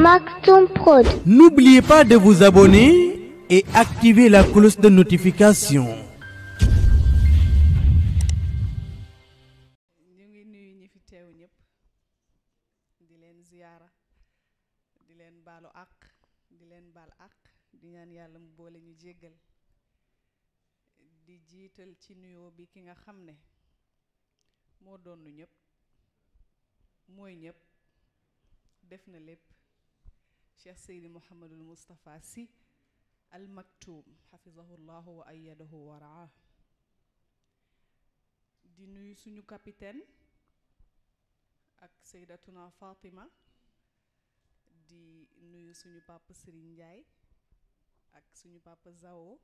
Maktoum Prod. N'oubliez pas de vous abonner et activer la cloche de notification. ñu ngi nuyu ñi fi teew ñëpp di leen ziyaara di leen baalu àq di leen baal àq di ñaan yàlla mu boole ñu jéggal di jiital ci nuyoo bi ki nga xam ne moo doonu ñëpp mooy ñëpp def na lépp Cheikh Seydi Mouhamadul Moustapha Sy Al Maktoum xafizahullahu wa ayyadahu wa raa di nuyu suñu capitaine ak Seydatuna Fatima di nuyu suñu papa Serigne Ndiaye ak suñu papa Zao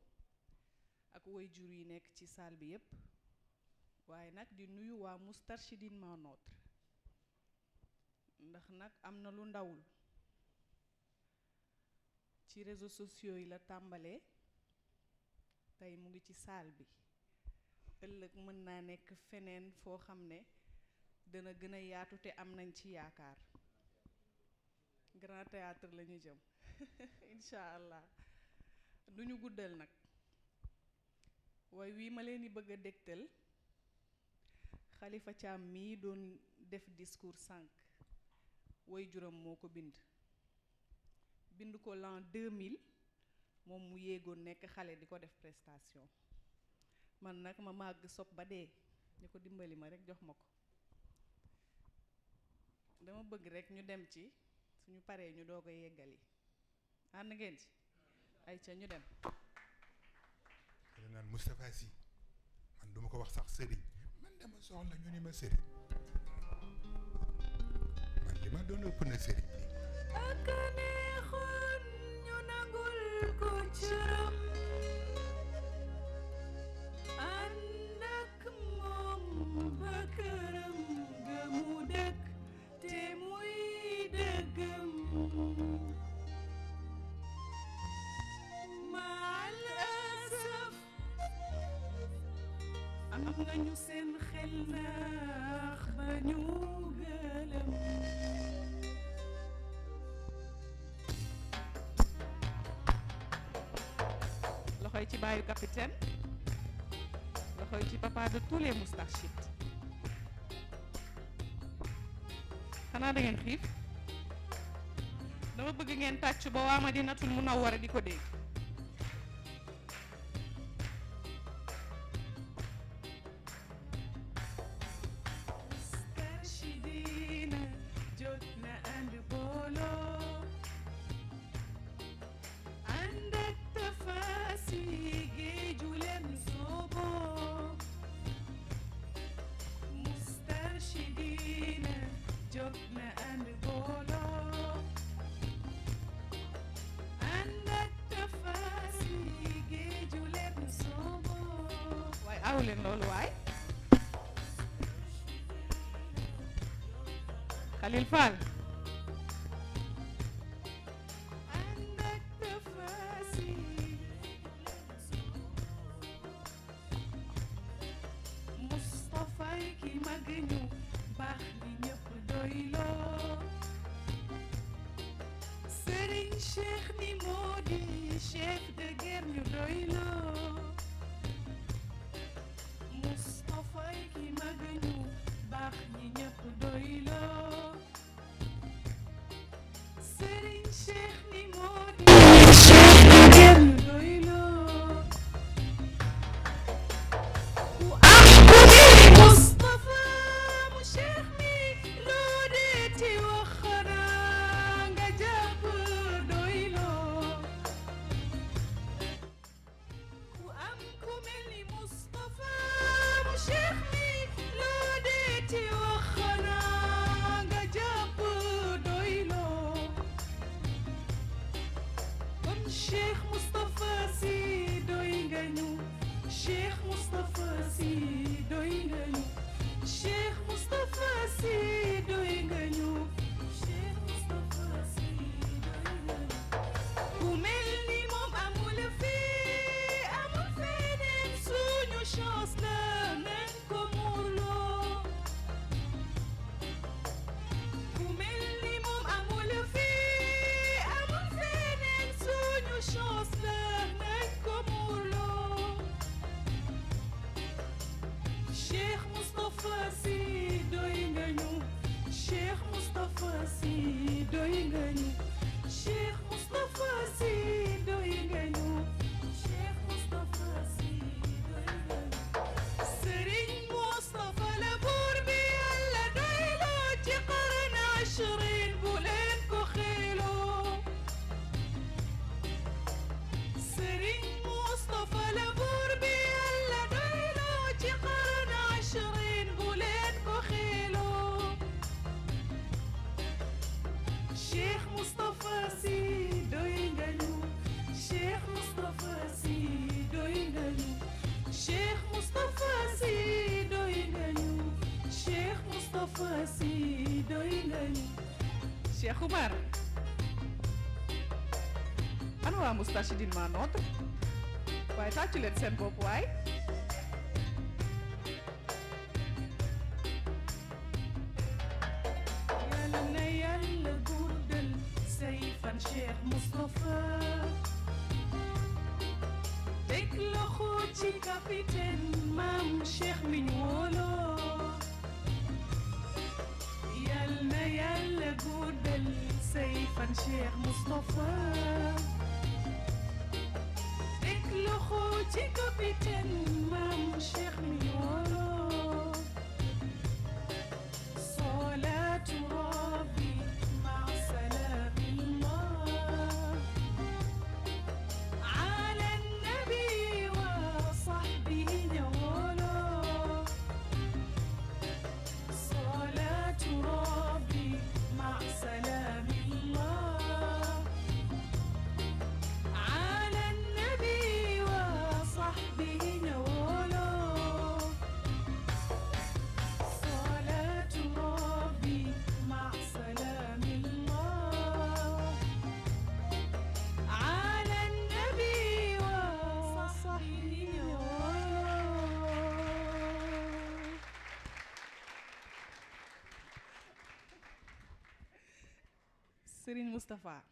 ak waajur yi nekk ci salle bi yépp waaye nag di nuyu waa Moustarchidine ma notre ndax nag am na lu ndawul ci réseaux sociaux yi la tàmbalee tey mu ngi ci salle bi ëllëg mën naa nekk feneen foo xam ne dana gën a yaatu te am nañ ci yaakaar grand théâtre la ñu jëm incha allah du ñu guddal nag waaye wii ma leen di bëgg a dégtal Khalifa Thiam mii doon def discours sànq way juróom moo ko bind ko l'an 2000 moom mu yéegoon nekk xale di ko def prestation man nag ma màgg sob ba dee ñu ko dimbali ma rek jox ma ko dama bëgg rek ñu dem ci suñu paree ñu doog a yeggali ànd ngeen ci ay ca ñu dem dana naan Moustapha Sy man duma ko wax sax sëriñ man dama soxla ñu ni ma sëriñ man li ma doon ëpp na sëriñ bi ak neexoon ñu nangul ko cëram ànd ak moom ba këram ga mu dëkk te muy dëggam maal asaf am nga ñu seen xel naax ba ñu gëlëm loxoy ci baayu capitaine loxoy ci papa de tous les Moustarchides xanaa da ngeen xiif dama bëgg ngeen tàcc ba waa Madinatul Munawwara di ko dégg Moustarchidine jot na ànd booloo ànd ak tafaasi géeju leen sooboo Moustarchidine jot na ànd booloo ànd ak tafaasi géeju leen sooboo waaye aw leen loolu waay Khalil Fall ànd ak tafaasi Moustapha ki mag ñu baax li ñëpp doyloo Serigne Cheikh ni moo di chef de guerre ñu doyloo Moustapha ki mag ñu baax ñi ñëpp doyloo Serigne Cheikh ni moo di chef de guerre ñu doyloo ku am ku di Moustapha mu Cheikh mi loo dee ci wax xanaa nga jàpp doyloo ku am ku mel ni Moustapha mu Cheikh mi loo dee ci wax xanaa nga jàpp doyloo Moustapha Sy doy nga ñu Cheikh Moustapha Sy doy nga ñu Cheikh Moustapha Sy doy nga ñu Cheikh Moustapha Sy doy nga ñu Cheikh Oumar ana waa Moustarchidine ma noot waaye tàccu leen seen bopp waay yàlla na yàlla guddal say fan Cheikh Moustapha teg loxo ci capitaine maam Cheikh mi ñu wóoloo yàlla na yàlla guddal say fan Cheikh Moustapha teg loxo ci capitaine maam Cheikh mi ñu wóoloo salaatu rabbi ma salaami Allah ala nabi wa sahbihi ñawolo salaatu rabbi ma salaami Allah ala nabi wa sahbihi ñawolo صلاة ربي مع سلام الله على النبي وصحبه Serigne Moustapha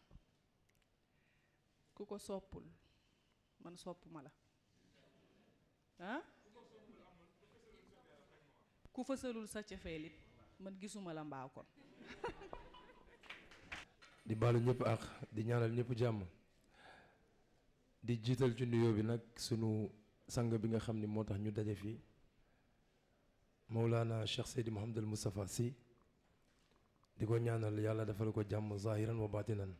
ku ko soppul man soppuma la ah ku fësalul sa cofeel it man gisuma la mbaaw kon di baalu ñëpp ak di ñaanal ñëpp jàmm di jiital ci nuyoo bi nag sunu sang bi nga xam ni moo tax ñu daje fii Mawlana Cheikh Seydi Mouhamadul Moustapha Sy di ko ñaanal yàlla defal ko jàmm zahiran wa batinan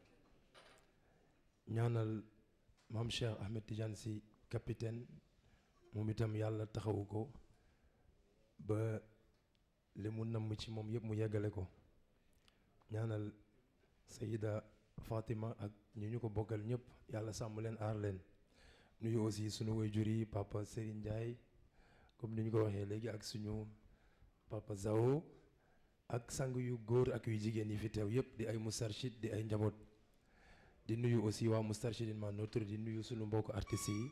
ñaanal maam Cheikh Ahmed Tidiane Sy capitaine moom itam yàlla taxawu ko ba li mu namm ci moom yëpp mu yeggale ko ñaanal Sayida Fatima ak ñu ko bokkal ñëpp yàlla sàmm leen aar leen nuyu aussi sunu waajur yi papa Serigne Ndiaye comme ni ñu ko waxee léegi ak suñu papa Zao ak sang yu góor ak yu jigéen yi fi teew yëpp di ay Moustarchid di ay njaboot di nuyu aussi waa Moustarchidine ma notre di nuyu sunu mbokk artistes yi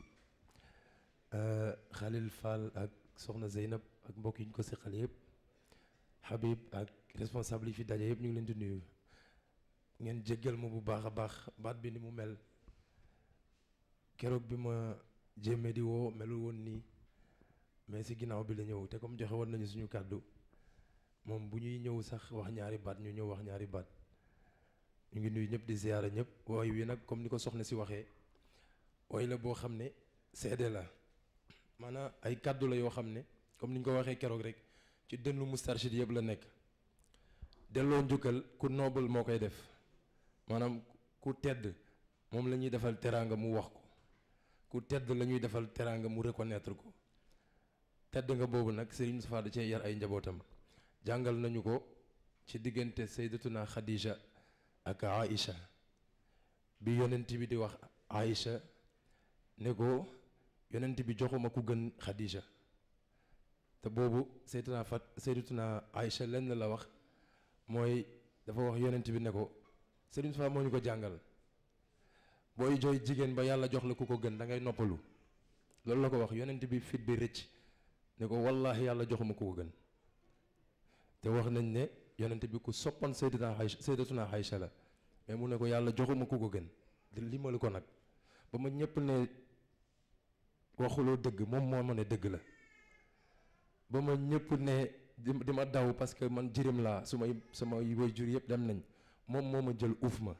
Khalil Fall ak soxna Zeynab ak mbokk yi ñu ko seqal yëpp Habib ak responsable yi fi daje yëpp ñu ngi leen di nuyu ngeen jéggal ma bu baax a baax baat bi ni mu mel keroog bi ma jéemee di woo melul woon nii mais si ginnaaw bi la ñëw te comme joxe woon nañu suñu kàddu moom bu ñuy ñëw sax wax ñaari baat ñu ñëw wax ñaari baat ñu ngi nuyu ñëpp di ziyaara ñëpp wooy wi nag comme ni ko soxna si waxee wooy la boo xam ne seede la maanaam ay kàddu la yoo xam ne comme ni ñu ko waxee keroog rek ci dënnu Moustarchid yëpp la nekk delloo njukkal ku noble moo koy def maanaam ku tedd moom la ñuy defal teraanga mu wax ko ku tedd la ñuy defal teraanga mu reconnaître ko tedd nga boobu nag Serigne Moustapha da cee yar ay njabootam jàngal nañu ko ci diggante Sayyidatuna Khadija ak Aïcha bi yonent bi di wax Aïcha ne ko yonent bi joxuma ku gën Khadija te boobu Sayyidatuna Aïcha lenn la wax mooy dafa wax yonent bi ne ko Serigne Moustapha moo ñu ko jàngal booy jooy jigéen ba yàlla jox la ku ko gën da ngay noppalu loolu la ko wax yonent bi fit bi rëcc ne ko wallahi yàlla joxuma ku ko gën te wax nañ ne yonent bi ku soppan Sayyidatuna Aïcha la mais mu ne ko yàlla joxuma ku ko gën limal ko nag ba ma ñëpp ne waxuloo dëgg moom moo ma ne dëgg la ba ma ñëpp ne di ma daw parce que man jirim laa sama waajur yëpp dem nañ moom moo ma jël uuf ma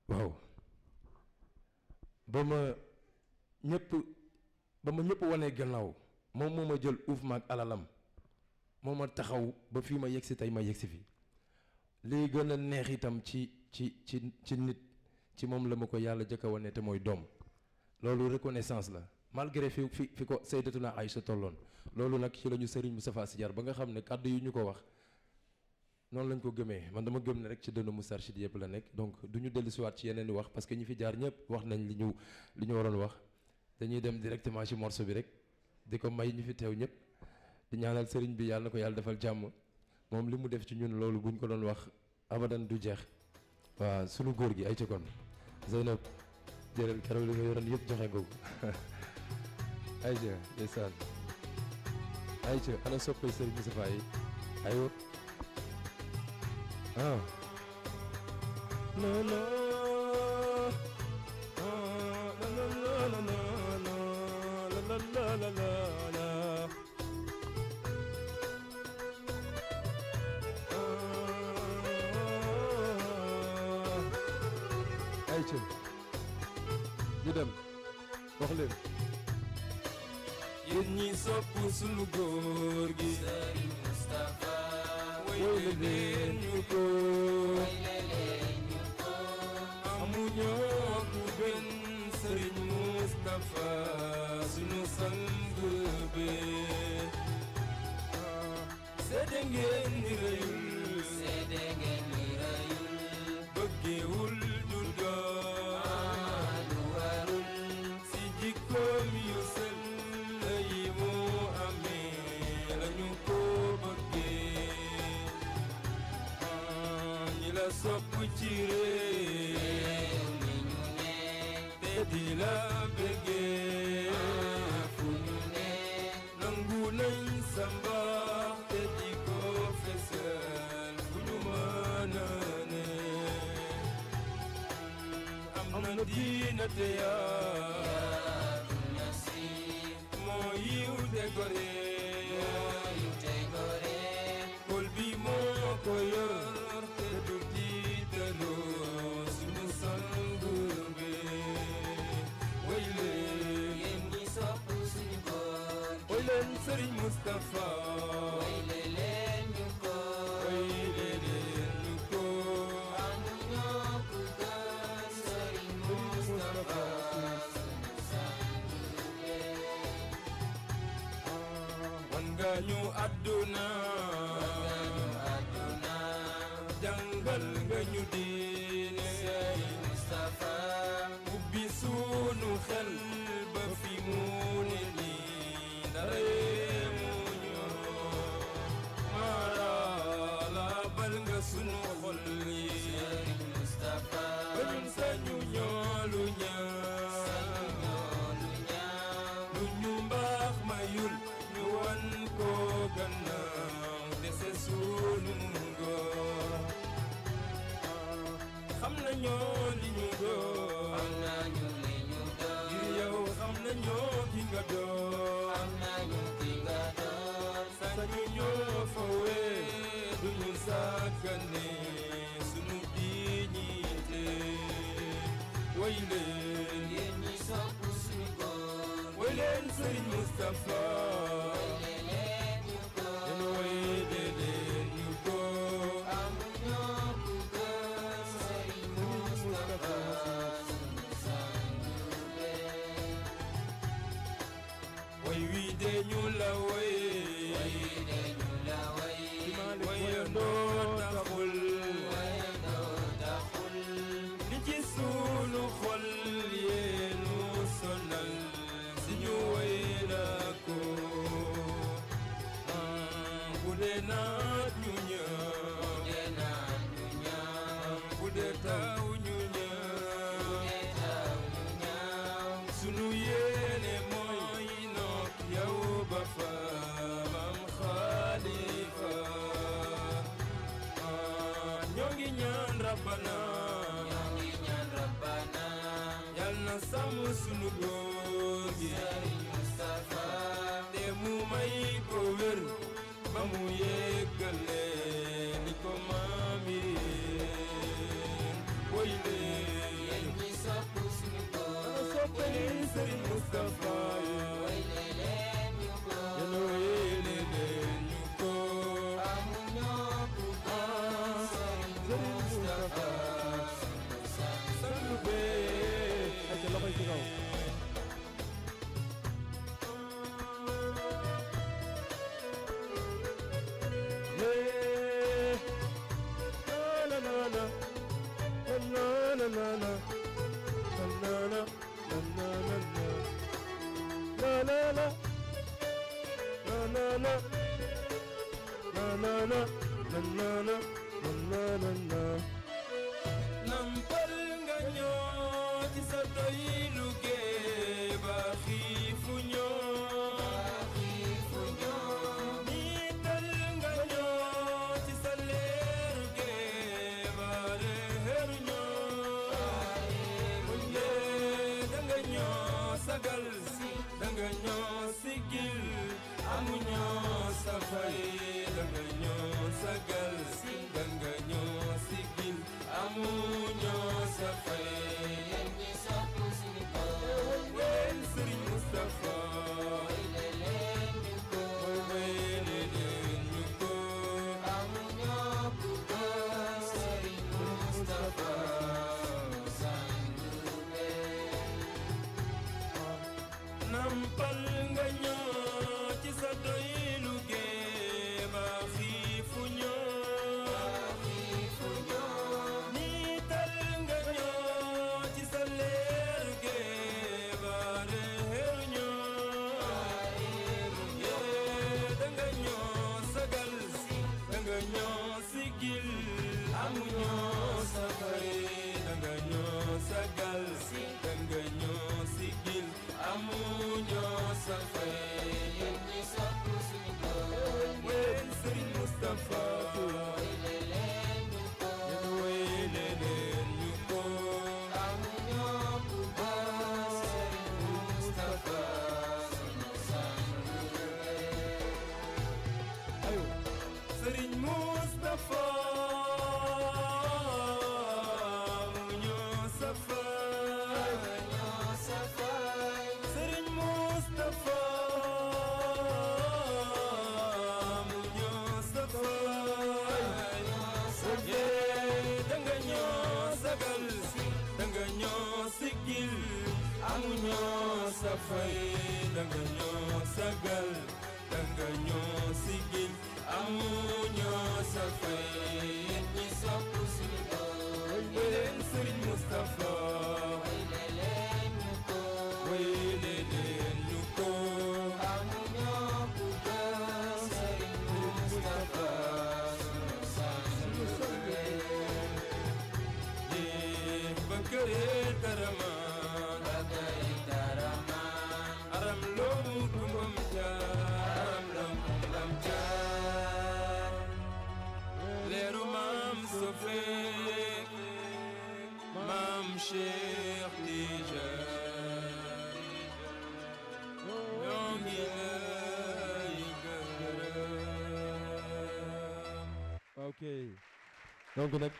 waaw ba ma ñëpp wanee gannaaw moom moo ma jël uuf ma ak alalam moo ma taxaw ba fii ma yegsi tey ma yegsi fi lii gën a neex itam ci nit ci moom la ma ko yàlla jëkk a wane te mooy doom loolu reconnaissance la malgré fi ko Sayyidatuna Aïcha tolloon loolu nag ci la ñu Serigne Moustapha Sy jaar ba nga xam ne kàddu yu ñu ko wax noonu lañ ko gëmee man dama gëm ne rek ci dënnu Moustarchidine yëpp la nekk donc du ñu dellu siwaat ci yeneen i wax parce que ñi fi jaar ñëpp wax nañ li ñu waroon wax dañuy dem directement ci morceau bi rek di ko may ñi fi teew ñëpp di ñaanal sëriñ bi yàlla na ko yàlla defal jàmm moom li mu def ci ñun loolu buñ ko doon wax abadan du jeex waaw sunu góor gi ay ca kon Zeynab jërël keroog li nga yoroon yëpp joxe nga ko ay ca ndeysaan ay ca ana soppay sëriñ Moustapha yi ayo ah no no la la la la la la la la ay ca ñu dem wax leen yéen ñi sopp sunu góor gi Sëriñ Moustapha woy leen ñu ko amuñoo ku gën Sëriñ Moustapha sunu sang bi seede ngeen ni rëyul bëggewul du doon lu warul si jikkoom yu sell yi mu amee lañu ko bëggee ñi la sopp ci réew mi ñu ne te di la bëggee fu ñu ne nangu nañ sa mbaax te di ko fesal fu ñu mën a ne am na diina te yaa moo yiw te gore kol bi moo ko yor te du tiitaroo sunu sang bi way leen yéen ñi sopp suñu góor way leen Sëriñ Moustapha way leen ñu ko way leen ñu ko anu ñoo ku gën Sëriñ Moustapha sunu sang bi wan nga ñu àdduna jàngal nga ñu diine Sëriñ Moustapha ubbi sunu xel ba fi mu ne nii dara yemuñu mara la bal nga sunu xol yi Sëriñ Moustapha ba ñun sañu ñoolu ñaan lu ñu mbaax mayul ñu wan ko gannaaw dese sunu ngor xam nañoo li ñu doon xam nañu li ñu doon ngir yow xam nañoo ki nga doon xam nañu ki nga doon sañu ñoo fawee duñu sàggane sunu dignité way leen yéen ñi sopp suñu góor way leen Sëriñ Moustapha way leen ñu ko way leen ñu ko amuñoo ku gën Sëriñ Moustapha sunu sang bi way wi de ñu la way wayandoo taxul li ci sunu xol yeenu sonal si ñu way la ko bu dee naat ñu ñaaw bu dee taw ñu ñaaw sunu yéene mooy nopp yow ba fa Maam Xalifa ñoo ngi ñaan Rabbana yal na sàmm sunu góor gi Sëriñ Moustapha te mu may ko wér ba mu yeggale ni ko maami woy leen yéen ñi sopp sunu góor soppali Sëriñ Moustapha woy leen ñu ko yéen woy leen ñu ko amuñoo ku gën Sëriñ Moustapha sang bee ak loxoy ci kaw nampal nga ñoo ci sa doylu gee ba xiifu ñoo niital nga ñoo ci sa leeru gee ba reer ñoo dee danga ñoo sagal danga ñoo sigil amu ñoo sa fay danga ñoo sagal danga ñoo sigil amu ñoo sa fay wen Sëriñ Mustafa wayle leen ñu ko amu ñoo ku gën Sëriñ Mustafa nampal nga ñoo ci sa doylu gee ba xiifu ñoo niital nga ñoo ci sa leer gee ba reer ñoo yee danga ñoo sagal danga ñoo sigil amu ñoo sa fay danga ñoo sagal danga ñoo sigil amu ñoo sa fay wen Sëriñ Mustafa wayle leen ñu ko amu ñoo ku gën Sëriñ Mustafa Sëriñ Mustafa amu ñoo sa fay Sëriñ Mustafa mu ñoo sa fay yee danga ñoo sagal danga ñoo sigil amu ñoo sa fay danga ñoo sagal danga ñoo sigil amu ñoo sa fay ñi sopp suñu doom leen Sëriñ Mustafa wayle leen ñu ko amu ñoo ku gën Sëriñ Mustafa yee ba këree taramaan aram loo mu dumbam jaar leeru maam Sofeek maam Cheikh Tijaan ñoo ngi lay gërëm. ok donc nag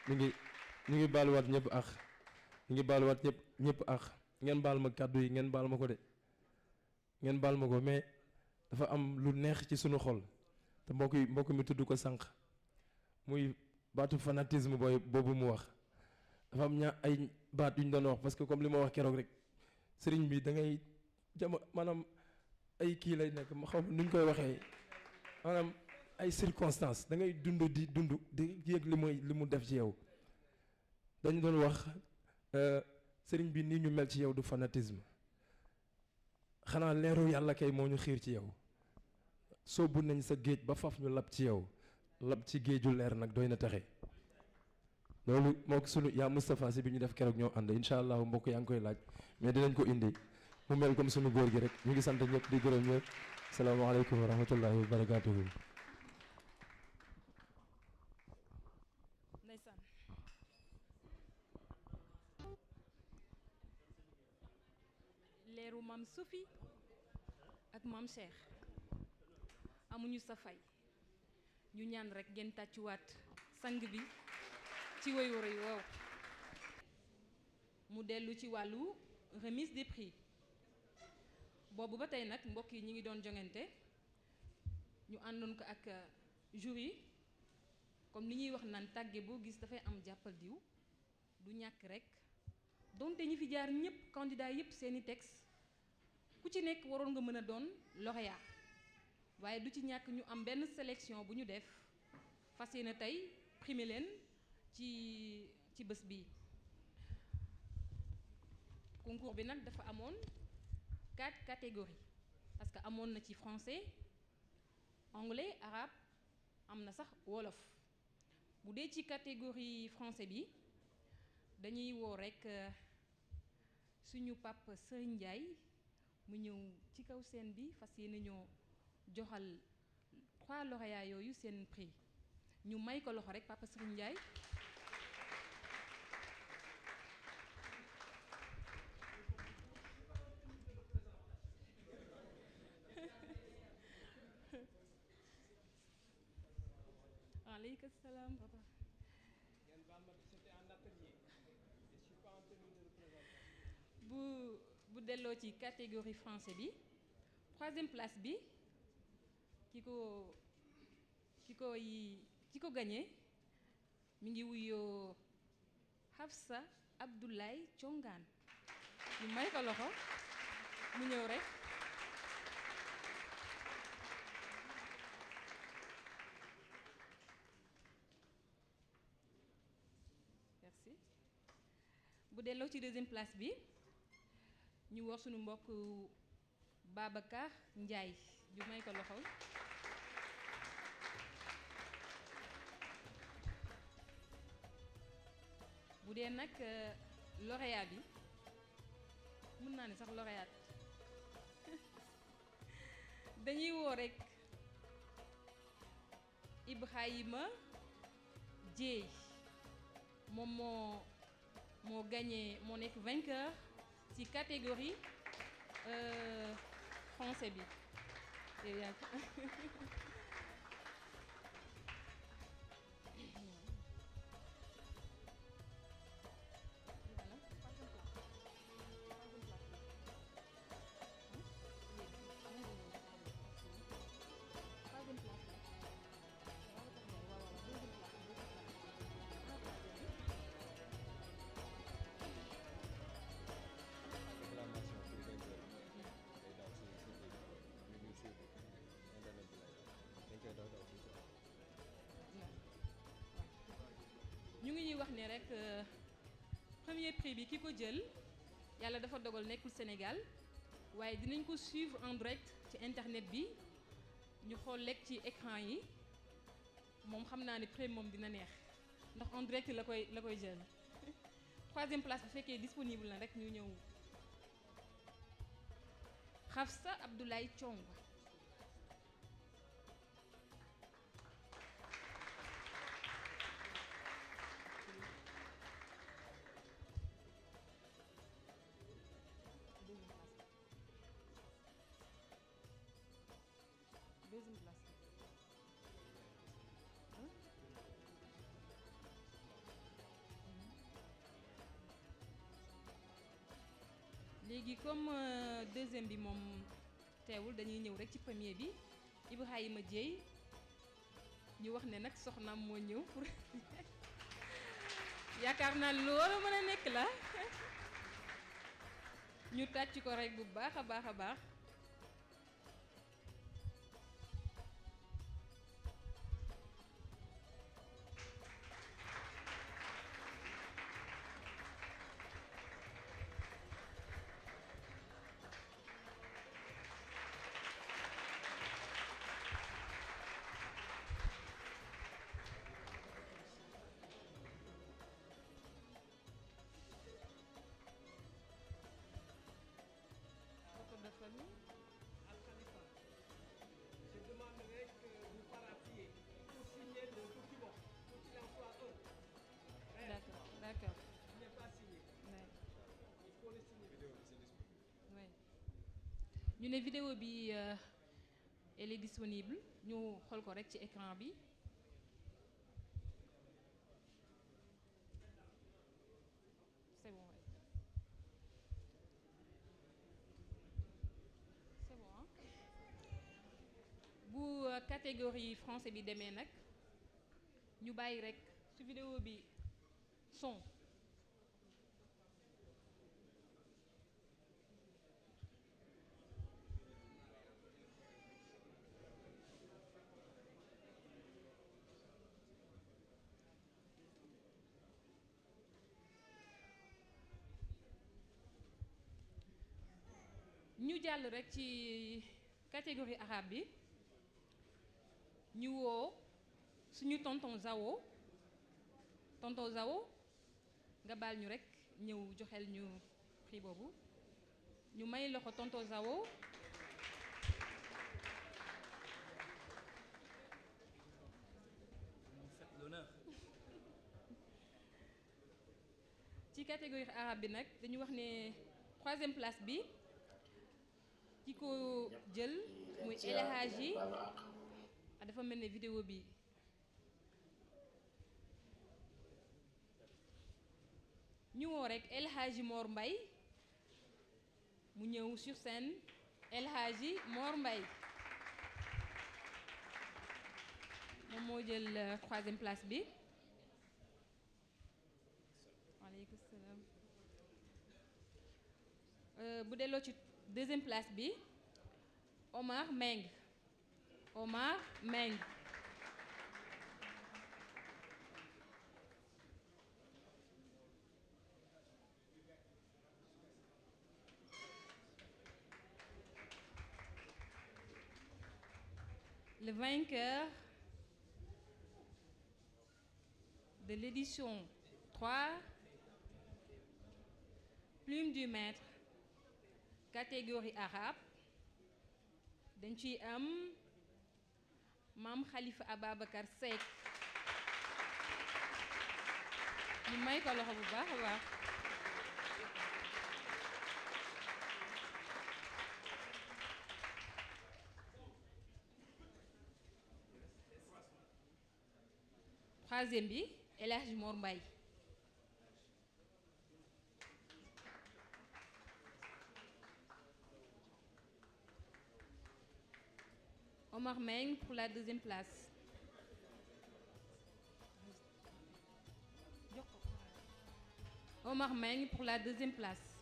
ñu ngi baaluwaat ñëpp ak ñu ngi baaluwaat ñëpp ak ngeen baal ma kàddu yi ngeen baal ma ko de ngeen baal ma ko mais dafa am lu neex ci sunu xol te mbokk mi tudd ko sànq muy baatu fanatisme boobu mu wax dafa am ay baat yu ñu doon wax parce que comme li ma wax keroog rek sëriñ bi da ngay maanaam ay kii lay nekk ma xaw nu ñu koy waxee maanaam ay circonstances da ngay dund di yëg li mu def ci yow dañu doon wax sëriñ bi nii ñu mel ci yow du fanatisme xanaa leeru yàlla kay moo ñu xiir ci yow soobu nañ sa géej ba faf ñu lab ci yow lab ci géeju leer nag doy na taxe loolu moo ko sunu yaa Moustapha Sy bi ñu def keroog ñoo ànd incha allah mbokk yaa ngi koy laaj mais dinañ ko indi mu mel comme sunu góor gi rek ñu ngi sant ñëpp di gërëm ñëpp salaamaaleykum wa rahmatullahi wa barakaatuhu. ndeysaan leeru maam Sophie ak maam Cheikh amuñu sa fay ñu ñaan rek ngeen tàccuwaat sang bi ci woy wara yu wow mu dellu ci wàllu remise des prix boobu ba tey nag mbokk yi ñi ngi doon jongante ñu àndoon ko ak jury comme li ñuy wax naan tàgge boo gis dafay am jàppal diw du ñàkk rek donte ñi fi jaar ñëpp candidat yëpp seeni texte ku ci nekk waroon nga mën a doon lauréat waaye du ci ñàkk ñu am benn sélection bu ñu def fas yéene tey primé leen ci ci bés bi. Concours bi nag dafa amoon 4 catégories parce que amoon na ci français, anglais, arabe, am na sax wolof. bu dee ci catégorie français bi dañuy woo rekk suñu papa Serigne Ndiaye mu ñëw ci kaw scène bi fas yéene ñoo joxal 3 lauréats yooyu seen prix ñu may ko loxo rekk papa Serigne Ndiaye. Aleykum salaam papa. bu delloo ci catégorie français bi 3e place bi ki ko gagné mi ngi wuyoo Hafsa Abdoulaye Thiongaan ñu may ko loxo mu ñëw rekk. Merci. bu delloo ci 2e place bi ñu war suñu mbokk Babacar Ndiaye ñu may ko loxo. bu dee nag lauréat bi mën naa ne sax lauréat dañuy woo rekk Ibrahima Dieye moom moo gagné moo nekk vainqueur ci catégorie français bi. ñu ngi ñuy wax ne rekk premier prix bi ki ko jël yàlla dafa dogal nekkul Sénégal waaye dinañ ko suivre en direct ci internet bi ñu xool lekk ci écran yi moom xam naa ne prix moom dina neex ndax en direct la koy jël. 3e place bu fekkee disponible na rekk ñu ñëw Hafsa Abdoulaye Thiong. léegi comme 2e bi moom teewul dañuy ñëw rekk ci premier bi Ibrahima Dieye ñu wax ne nag soxnaam moo ñëw pour yaakaar naa loolu mën a nekk la ñu tàcc ko rekk bu baax a baax a baax. D'accord. Il n'est pas signé. Ouais. Il faut le signer. Ouais. ñu ne vidéo bi elle est disponible ñu xool ko rekk ci écran bi. C'est bon. Ouais. C'est bon hein. bu catégorie français bi demee nag ñu bàyyi rekk ci vidéo bi son. ñu jàll rek ci catégorie arabe bi ñu woo suñu tonton Zawo nga baal ñu rek ñëw joxel ñu prix boobu ñu may loxo tonton Zawo. ci catégorie arabe bi nag dañu wax ne 3e place bi ki ko jël muy El Hadji dafa mel ne vidéo bi ñu woo rek El Hadji Mor Mbaye mu ñëw sur scène. El Hadji Mor Mbaye moom moo jël 3e place bi. waaleykum salaam. bu delloo ci 2e place bi Omar Meng. Le vainqueur de l'édition 3, Plume du Maître, catégorie arabe, dañ ciy am Maam Khalifa Ababacar Seck. ñu may ko loxo bu baax a baax. Troisième bi El Hadji Mor Mbaye. Omar Meng pour la 2e place. Omar Meng pour la 2e place.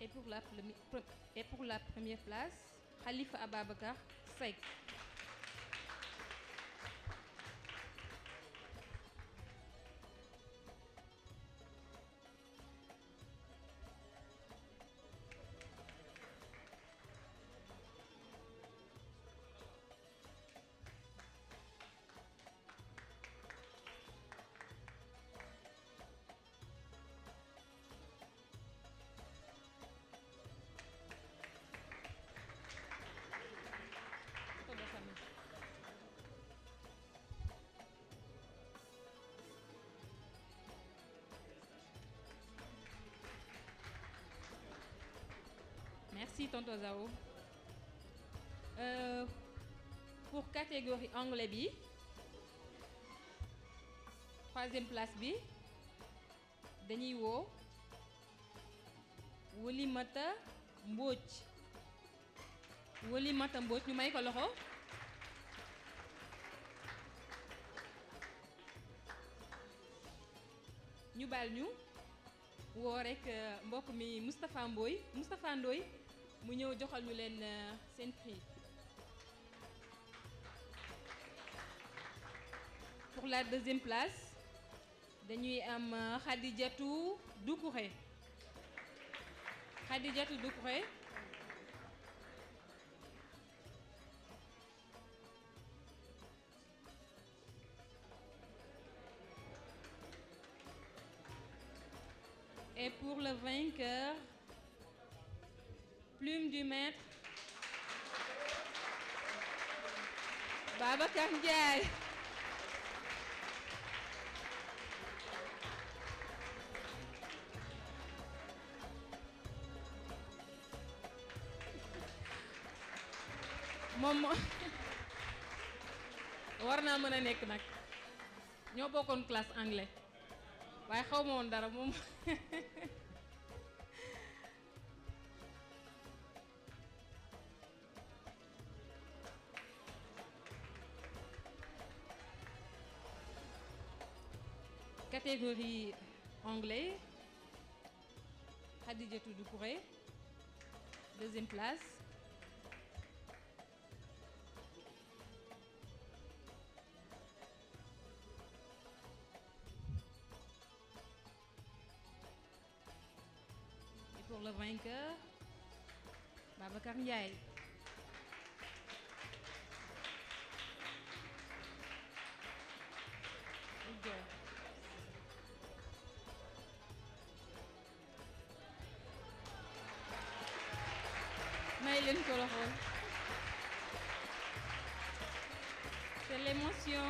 Et pour la première place, Khalifa Ababacar Seck. Merci tonton Zao. Pour catégorie anglais bi 3e place bi dañuy woo Wolimata Mbodj ñu may ko loxo. ñu baal ñu woo rek mbokk mi Moustapha Ndoye mu ñëw joxal ñu leen seen prix. Pour la 2e place dañuy am Khadijatou Doucouré. Et pour le vainqueur, Plume du Maître, Babacar Ndiaye. moom war naa mën a nekk nag ñoo bokkoon classe anglais waaye xaw ma woon dara moom. Catégorie anglais Khadijatou Doucouré. Deuxième place. Et pour le vainqueur, Babacar Ndiaye. may leen ko loxo. C'est l'émotion.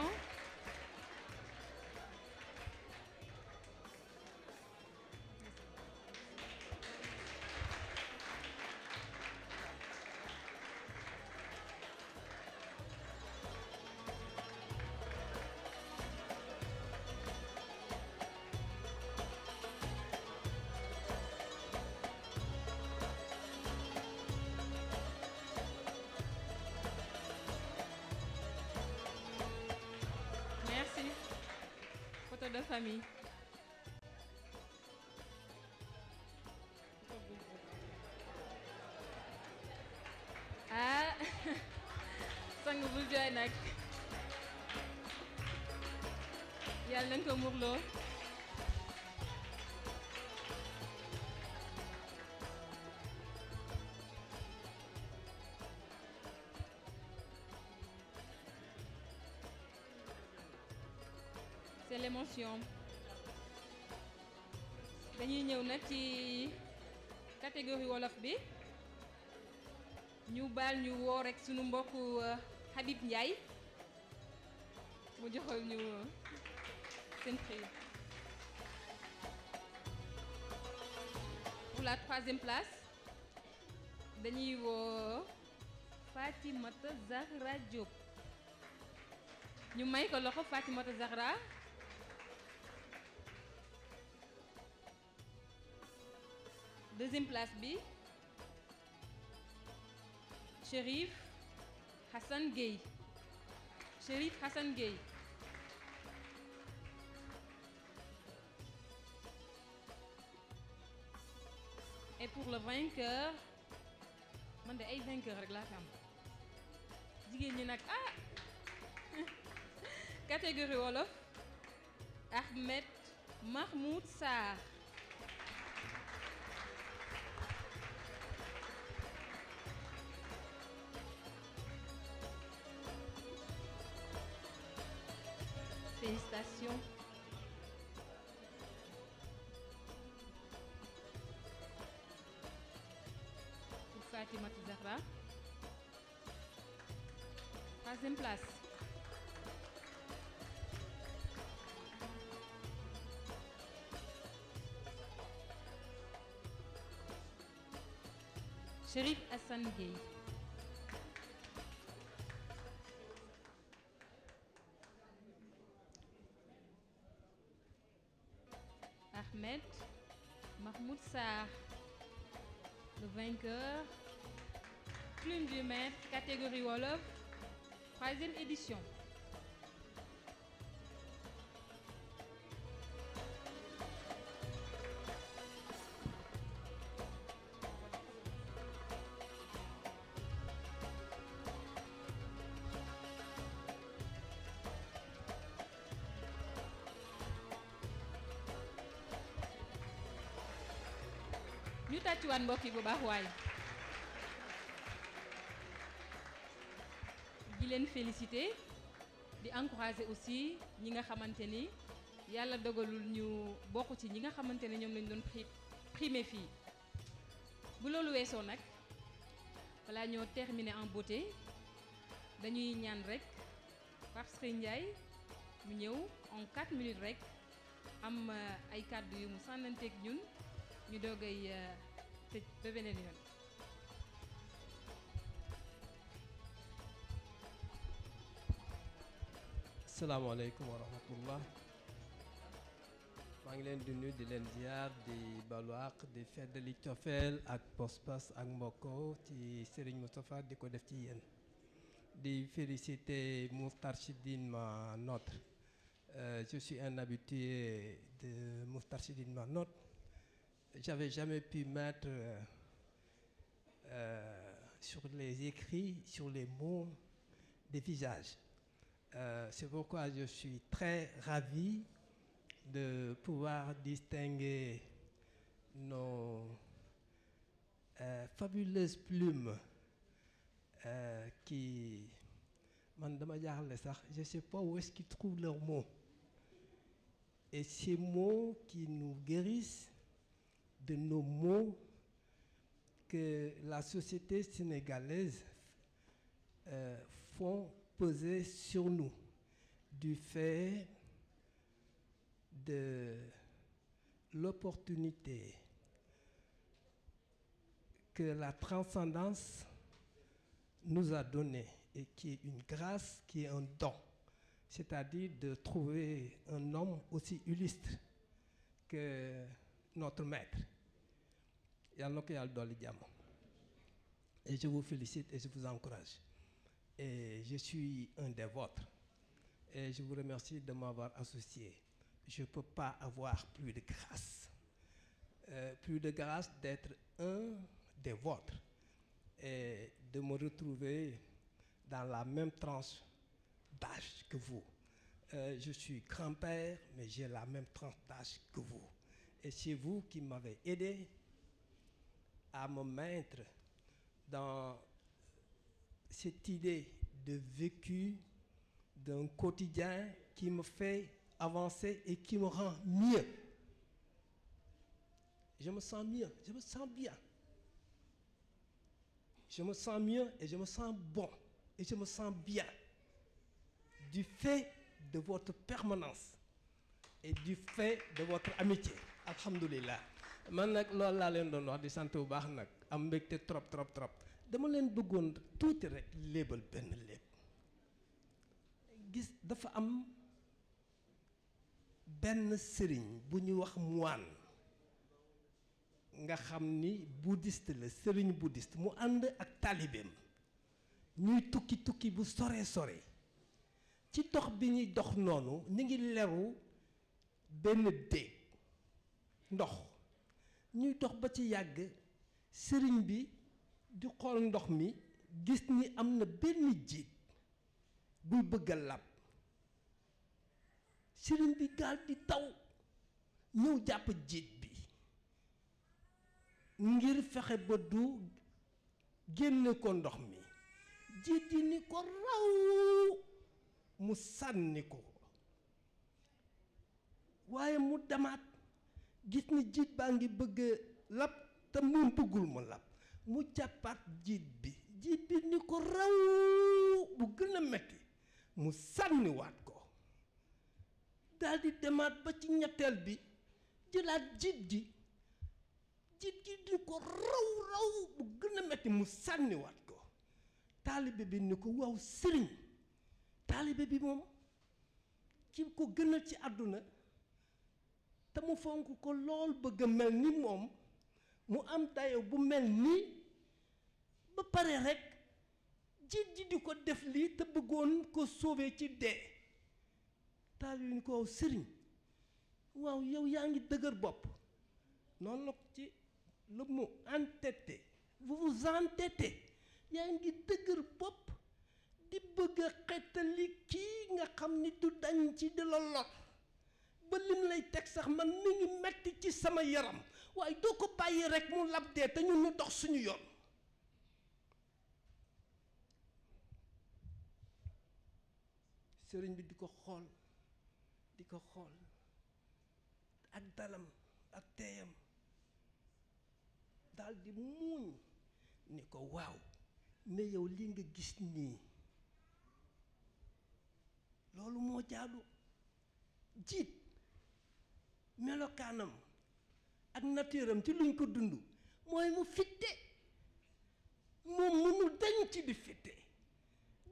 Merci. Photo de famille. Ah, sang bul jooy nag. Yàlla nañ ko muurloo. C'est l'émotion. Dañuy ñëw nag ci catégorie wolof bi ñu baal ñu woo rek sunu mbokku Habib Ndiaye mu joxal ñu seen prix. Pour la troisième place dañuy woo Fatimata Zahra Diop ñu may ko loxo Fatimata Zahra. Deuxième place bi Chérif Hassan Gueye. Chérif Hassan Gueye. Et pour le vainqueur man de ay vainqueur rek laa fi am jigéen ñi nag catégorie wolof Ahmed Mahmoud Sarr. Félicitations. Pour Fatimata Zahra. Troisième place. Chérif Hassan Gueye. Ahmed Mahmoud Sarr, le vainqueur, Plume du Maître, catégorie Wolof, troisième édition. ñu tàccuwaat mbokk yi bu baax waay di leen féliciter di encourager aussi ñi nga xamante ni yàlla dogalul ñu bokk ci ñi nga xamante ne ñoom lañ doon primé fii bu loolu weesoo nag balaa ñoo terminer en beauté dañuy ñaan rek Pape Serigne Ndiaye mu ñëw en 4 minutes rek am ay kàddu yu mu sànnanteeg ñun ñu doogay tëj ba beneen yoon. asalaamaaleykum wa rahmatullah maa ngi leen di nuyu di leen ziar di baluwaq di feddali cofeel ak pas-pas ak mbokko ci Serigne Moustapha di ko def ci yéen di féliciter Moustarchidine ma notre je suis un habitué de Moustarchidine ma notre j'avais jamais pu mettre sur les écrits, sur les mots, des visages. C'est pourquoi je suis très ravi de pouvoir distinguer nos fabuleuses plumes qui, man dama jaaxle sax, je ne sais pas où est-ce qu'ils trouvent leurs mots. Et ces mots qui nous guérissent de nos maux que la société sénégalaise font peser sur nous du fait de l'opportunité que la transcendance nous a donnée et qui est une grâce, qui est un don, c'est-à-dire de trouver un homme aussi illustre que notre maître. Yàlla na ko Yàlla dolli jàmm. Et je vous félicite et je vous encourage. Et je suis un des vôtres. Et je vous remercie de m'avoir associé. Je ne peux pas avoir plus de grâce. Plus de grâce d'être un des vôtres et de me retrouver dans la même tranche d'âge que vous. Je suis grand-père, mais j'ai la même tranche d'âge que vous. Et c'est vous qui m'avez aidé à me mettre dans cette idée de vécu, d'un quotidien qui me fait avancer et qui me rend mieux. Je me sens mieux, je me sens bien. Je me sens mieux et je me sens bon et je me sens bien du fait de votre permanence et du fait de votre amitié. Alhamdulillah. Man nag loolu laa leen doon wax di sant bu baax nag am mbégte trop dama leen bëggoon tuuti rek léebal benn léeb gis dafa am benn sëriñ bu ñuy wax moine nga xam ni bouddhiste la sëriñ bouddhiste mu ànd ak taalibeem ñuy tukki bu sore ci dox bi ñuy dox noonu ñu ngi leru benn déeg ndox ñuy dox ba ci yàgg sëriñ bi di xool ndox mi gis ni am na benn jiit buy bëgg a lab sëriñ bi gaal di taw ñëw jàpp jiit bi ngir fexe ba du génne ko ndox mi jiit yi ni ko raw mu sànni ko waaye mu demaat gis ni jiit baa ngi bëgg lab te moom bëggul mu lab mu jàppaat jiit bi ni ko raw bu gën a metti mu sànniwaat ko daldi demaat ba ci ñetteel bi jëlaat jiit gi ni ko raw bu gën a metti mu sànniwaat ko taalibe bi ni ko waaw sëriñ taalibe bi moom ki ko gënal ci àdduna te mu fonk ko lool bëgg a mel ni moom mu am dayo bu mel nii ba pare rekk jiit ji di ko def lii te bëggoon ko sauver ci dee taalibe ni ko waaw sëriñ waaw yow yaa ngi dëgër bopp noonu la ci le mot entêté vous vous entêtez yaa ngi dëgër bopp di bëgg a xettali kii nga xam ni du dañ ci di la lor ba lim lay teg sax man mi ngi metti ci sama yaram waaye doo ko bàyyi rek mu lab dee te ñun ñu dox suñu yoon sëriñ bi di ko xool ak dalam ak teeyam daal di muuñ ni ko waaw mais yow li nga gis nii loolu moo jaadu jiit melokaanam ak naturam ci luñ ko dund mooy mu fitte moom mënul dañ ci di fitte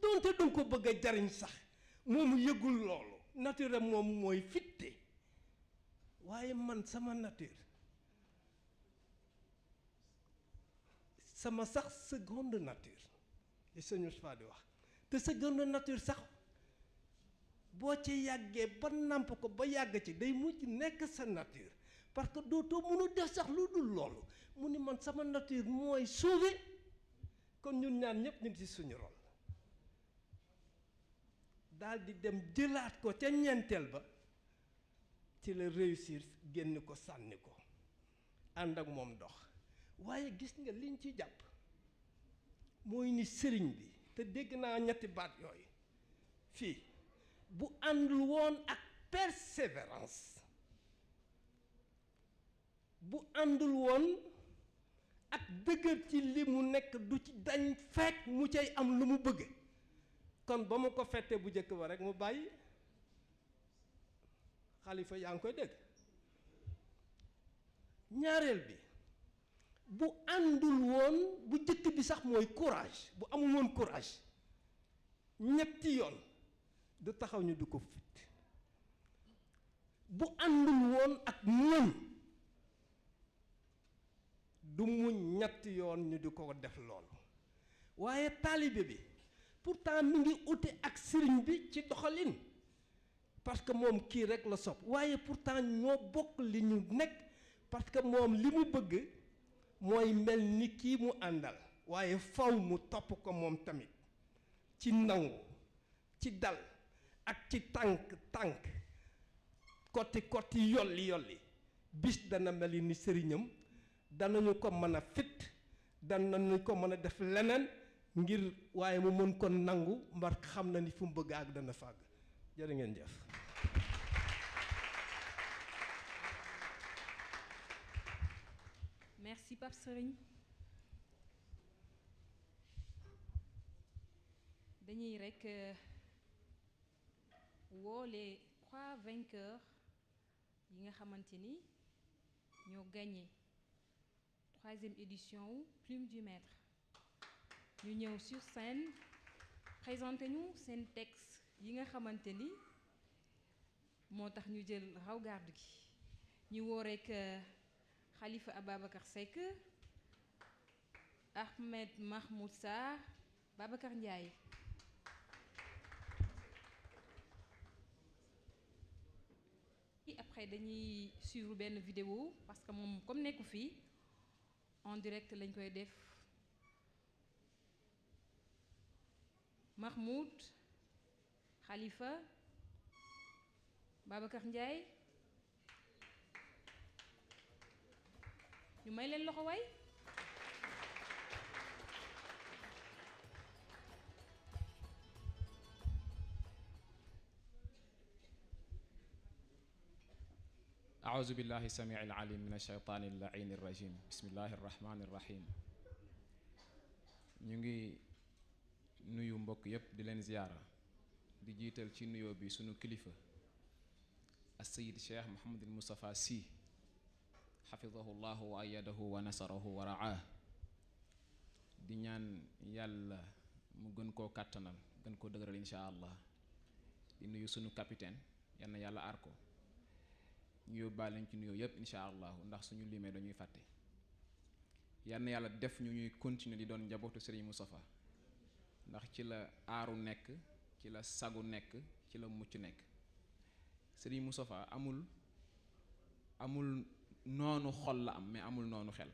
donte danga ko bëgg a jariñ sax moomu yëgul loolu nature moom mooy fitte waaye man sama nature sama sax seconde nature li sëñ Moustapha di wax te seconde nature sax boo ci yàggee ba nàmp ko ba yàgg ci day mujj nekk sa nature parce que dootoo mënu def sax lu dul loolu mu ni man sama nature mooy sauver kon ñun ñaan ñëpp ñu ngi ci suñu rôle daal di dem jëlaat ko ca ñeenteel ba ci la réussir génn ko sànni ko ànd ak moom dox waaye gis nga liñ ci jàpp mooy ni sëriñ bi te dégg naa ñetti baat yooyu fii bu àndul woon ak persévérance bu àndul woon ak dëgër ci li mu nekk du ci dañ fekk mu cay am lu mu bëgg kon ba mu ko fettee bu njëkk ba rek mu bàyyi xalifa yaa ngi koy dégg ñaareel bi bu àndul woon bu njëkk bi sax mooy courage bu amul woon courage ñetti yoon du taxaw ñu du ko fit bu àndul woon ak muñ du muñ ñetti yoon ñu di ko def loolu waaye taalibe bi pourtant mi ngi ute ak sëriñ bi ci doxalin parce que moom kii rek la sopp waaye pourtant ñoo bokk li ñu nekk parce que moom li mu bëgg mooy mel ni kii mu àndal waaye faw mu topp ko moom tamit ci nangu ci dal ak ci tànk kotti yolli bis dana mel ni sëriñam danañu ko mën a fit danañu ko mën a def leneen ngir waaye mu mën ko nangu mbar xam na ni fu mu bëgg ak dana fàgg jërë ngeen jëf. Merci Pape Serigne. dañuy rekk woo les 3 vainqueurs yi nga xamante ni ñoo gagné 3e édition wu Plume du Maître ñu ñëw sur scène présenté ñu seen texte yi nga xamante ni moo tax ñu jël raw garde gi ñu woo rekk Khalifa Ababacar Seck Ahmed Mahmoud Sarr Babacar Ndiaye. Après dañuy suivre benn vidéo parce que moom comme nekku fii en direct lañ koy def Mahmoud Khalifa Babacar Ndiaye ñu may leen loxo waay. أعوذ بالله السميع العليم من الشيطان اللعين الرجيم بسم الله الرحمن الرحيم ñu ngi nuyu mbokk yépp di leen ziyaara di jiital ci nuyoo bi sunu kilifa as-Sayyid Cheikh Mouhamadul Moustapha Sy xafidahu llahu wa ayadahu wa nasarahu wa raah di ñaan yàlla mu gën koo kàttanal gën koo dëgëral insha allah di nuyu sunu capitaine yal na yàlla aar ko ñu yóbbaale lañ ci nuyoo yépp insha allah ndax suñu limee dañuy fàtte yal na yàlla def ñu ñuy continuer di doon njabootu Serigne Moustapha ndax ci la aaru nekk ci la sagu nekk ci la mucc nekk Serigne Moustapha amul noonu xol la am mais amul noonu xel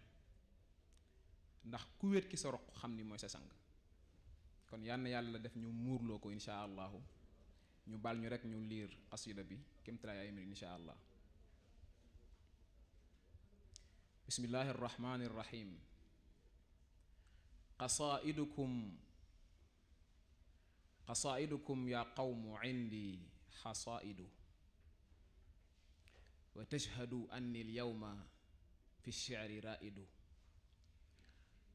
ndax ku wéet ki sa roq xam ni mooy sa sang kon yal na yàlla def ñu muurloo ko insha allahu ñu bal ñu rek ñu liir xasida bi kémtalaay ay minute insha allah. bismillahi irrahmani irrahim qasaidukum ya qawmu indi xasaidu wa tashhadu anni alyawma fi lshicri raidu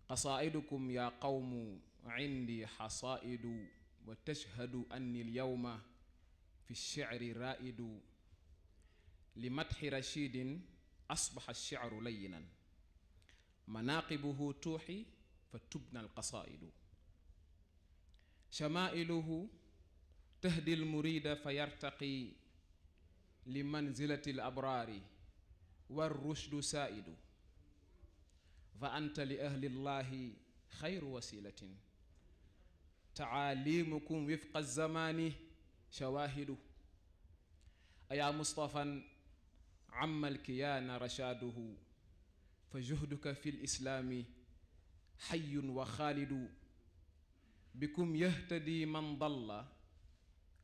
qasaidukum ya qawmu indi xasaidu wa tashhadu anni alyawma fi lshicri raidu li madxi rachidin أصبح الشعر لينا مناقبه توحي فتبنى القصائد شمائله تهدي المريد فيرتقي لمنزلة الأبرار والرشد سائد فأنت لأهل الله خير وسيلة تعاليمكم وفق الزمان شواهد أيا مصطفى عم الكيان رشاده فجهدك في الإسلام حي وخالد بكم يهتدي من ضل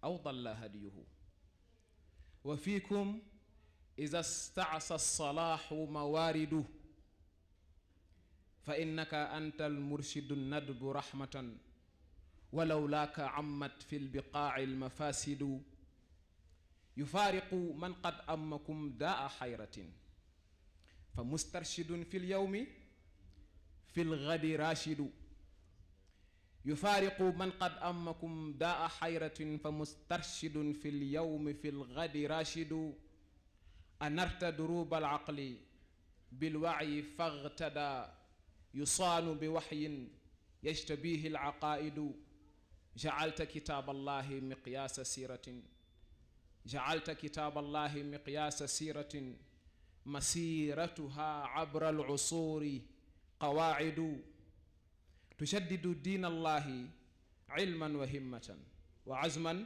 أو ضل هديه وفيكم إذا استعصى الصلاح موارده فإنك أنت المرشد الندب رحمة ولولاك عمت في البقاع المفاسد يفارق من قد أمكم داء حيرة فمسترشد في اليوم في الغد راشد يفارق من قد أمكم داء حيرة فمسترشد في اليوم في الغد راشد أنرت دروب العقل بالوعي فاغتدى يصان بوحي يجتبيه العقائد جعلت كتاب الله مقياس سيرة جعلت كتاب الله مقياس سيرة مسيرتها عبر العصور قواعد تجدد دين الله علما وهمة وعزما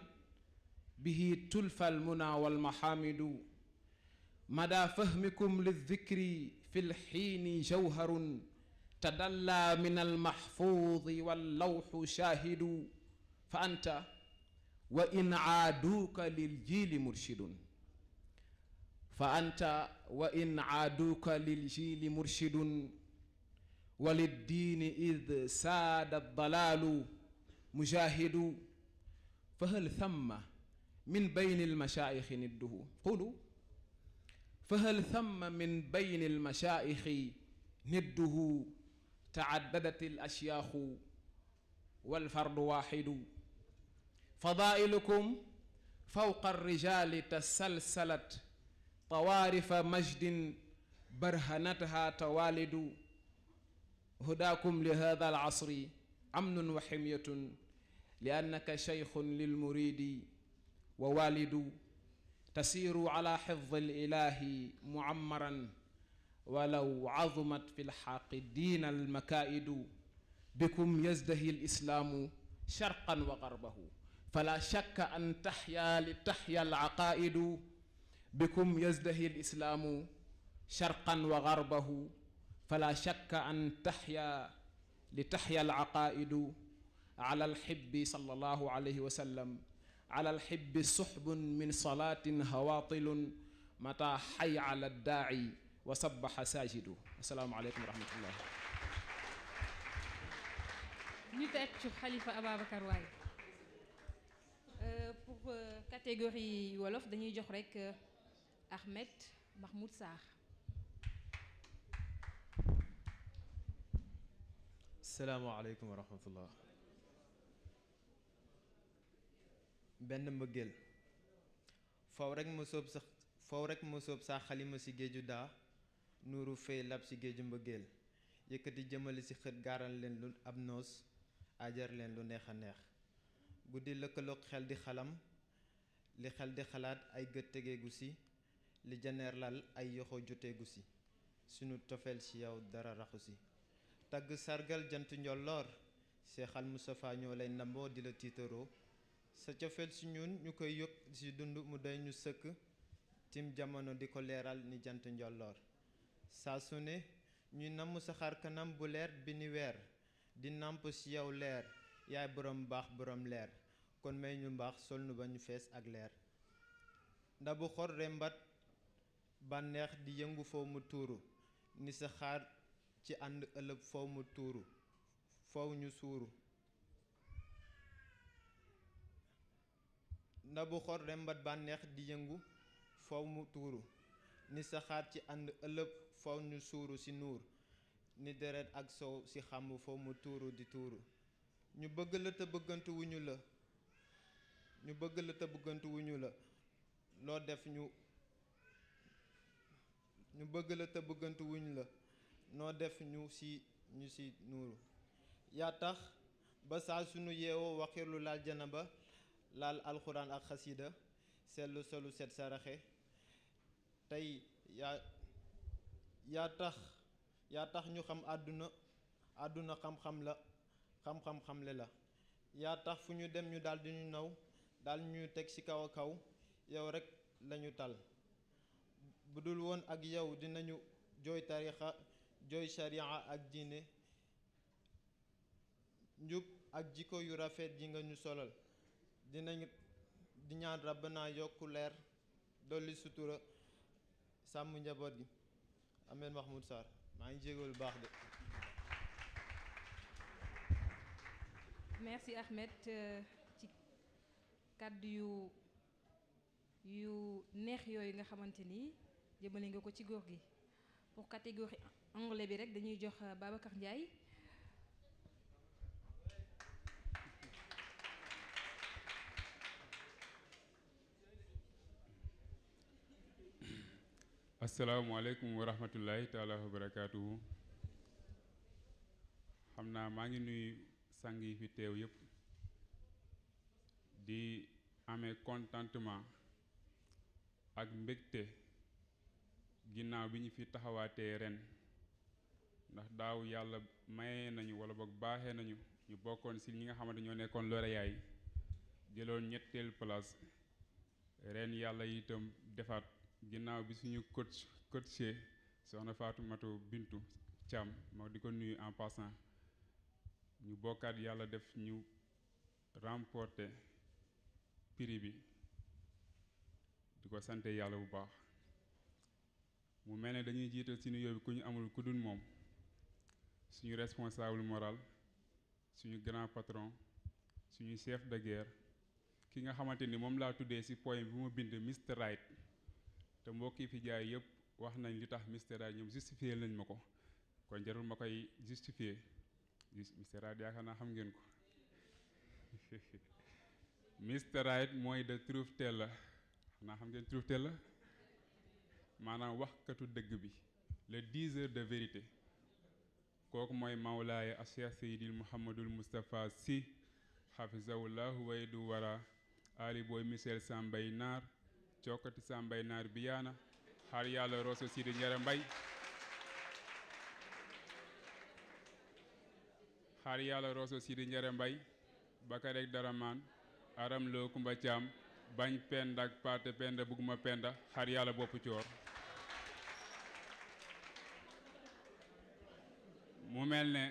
به تلفى المنى والمحامد مدى فهمكم للذكر في الحين جوهر تدلى من المحفوظ واللوح شاهد فأنت وإن عادوك للجيل مرشد فأنت وإن عادوك للجيل مرشد وللدين إذ ساد الضلال مجاهد فهل ثم من بين المشايخ نده قولوا فهل ثم من بين المشايخ نده تعددت الأشياخ والفرد واحد فضائلكم فوق الرجال تسلسلت طوارف مجد برهنتها توالد هداكم لهذا العصر أمن وحمية لأنك شيخ للمريد ووالد تسير على حفظ الإله معمرا ولو عظمت في الحاقدين المكائد بكم يزدهي الإسلام شرقا وغربه فلا شك أن تحيا لتحيا العقائد بكم يزدهي الإسلام شرقا وغربه فلا شك أن تحيا لتحيا العقائد على الحب صلى الله عليه وسلم على الحب سحب من صلاة هواطل متى حي على الداعي وسبح ساجد السلام عليكم ورحمة الله ñu teg ci Khalifa Ababacar Waye pour catégorie wolof dañuy jox rek Ahmed Mahmoud Sarr. salaamaaleykum wa rahmatullah. benn mbëggeel faw rek ma soob sa xalima si géeju daa nuuru fay lab si géeju mbëggeel yëkkati jëmali si xët gaaral leen lu ab noos ajar leen lu neex a neex guddi lëkkaloog xel di xalam li xel di xalaat ay gët tegeegu si li janeer lal ay yoxo joteegu si sunu tofeel ci yow dara raxu si tagg sargal jant njolloor Seexal Mustafa ñoo lay ndamboo di la tiitaroo sa cofeel si ñun ñu koy yëg si dund mu doy ñu sëkk tim jamono di ko leeral ni jant njolloor saa su ne ñuy namm sa xar kanam bu leer bi ni weer di nàmp si yow leer yaay borom baax borom leer kon may ñu mbaax sol nu ba ñu fees ak leer ndabu xor rembat bànneex di yëngu foo mu tuuru ni sa xaar ci ànd ëlëb foo mu tuuru foow ñu suuru ndabu xor rembat bànneex di yëngu foow mu tuuru ni sa xaar ci ànd ëlëb foow ñu suuru si nuur ni deret ak sow si xàmb foo mu tuuru di tuuru ñu bëgg la te bëggantu wuñu la ñu bëgg la te bëggantu wuñu la loo def ñu bëgg la te bëggantu wuñu la noo def ñu si nuuru yaa tax ba saa sunu yeewoo waxirlu laal janaba laal alxuraan ak xasida seetlu solu set saraxe tey yaa tax ñu xam àdduna xam-xam la xam-xam xamle la yaa tax fu ñu dem ñu daal di ñu naw daal ñu teg ci kaw a kaw yow rekk lañu tal bu dul woon ak yow dinañu jooy tarixa jooy sharia ak diine njub ak jikko yu rafet yi nga ñu solal dinañu di ñaan rabbana yokku leer dolli sutura sàmm njaboot gi Ahmed Mahmoud Sarr maa ngi jégalu baax de. merci Ahmed ci kàddu yu neex yooyu nga xamante ni jëmale nga ko ci góor gi. pour catégorie anglais bi rek dañuy jox Babacar Ndiaye. asalaamaaleykum wa rahmatullahi taala wa barakaatuhu. xam naa maa ngi nuyu sang yi fi teew yépp di amee contentement ak mbégte ginnaaw bi ñu fi taxawaatee ren ndax daaw yàlla mayee nañu wala boog baaxee nañu ñu bokkoon ci ñi nga xamante ñoo nekkoon lauréat yi jëloon ñetteel place ren yàlla itam defaat ginnaaw bi suñu coaché soxna Fatoumata Bintu Thiam moo di ko nuyu en passant ñu bokkaat yàlla def ñu remporter prix bi di ko sante yàlla bu baax mu mel ne dañuy jiital ci nuyoo bi ku ñu amul ku dul moom suñu responsable moral suñu grand patron suñu chef de guerre ki nga xamante ni moom laa tuddee ci poème bi ma bind Mr Right te mbokk yi fi jaay yëpp wax nañ li tax Mr Right ñoom justifier nañ ma ko kon jarul ma koy justifier Mr Right yaakaar naa xam ngeen ko Mr Right mooy the truth teller xanaa xam ngeen truth teller maanaam waxkatu dëgg bi le diseur de vérité kooku mooy Mawlaaya a Cheikh Seydil Mouhamadul Moustapha Sy hafizahullahu waydu wara ali booy Michel Sambay Naar cokkati Sambay Naar biyaana xaar yàlla Rosso Sidi Njare Mbay xaar yàlla Rosso Sidi Njare Mbay Bakarek Daraman aram loo Kumba Caam bañ penda ak paate penda bugguma penda xaar yàlla boppu coor mu mel ne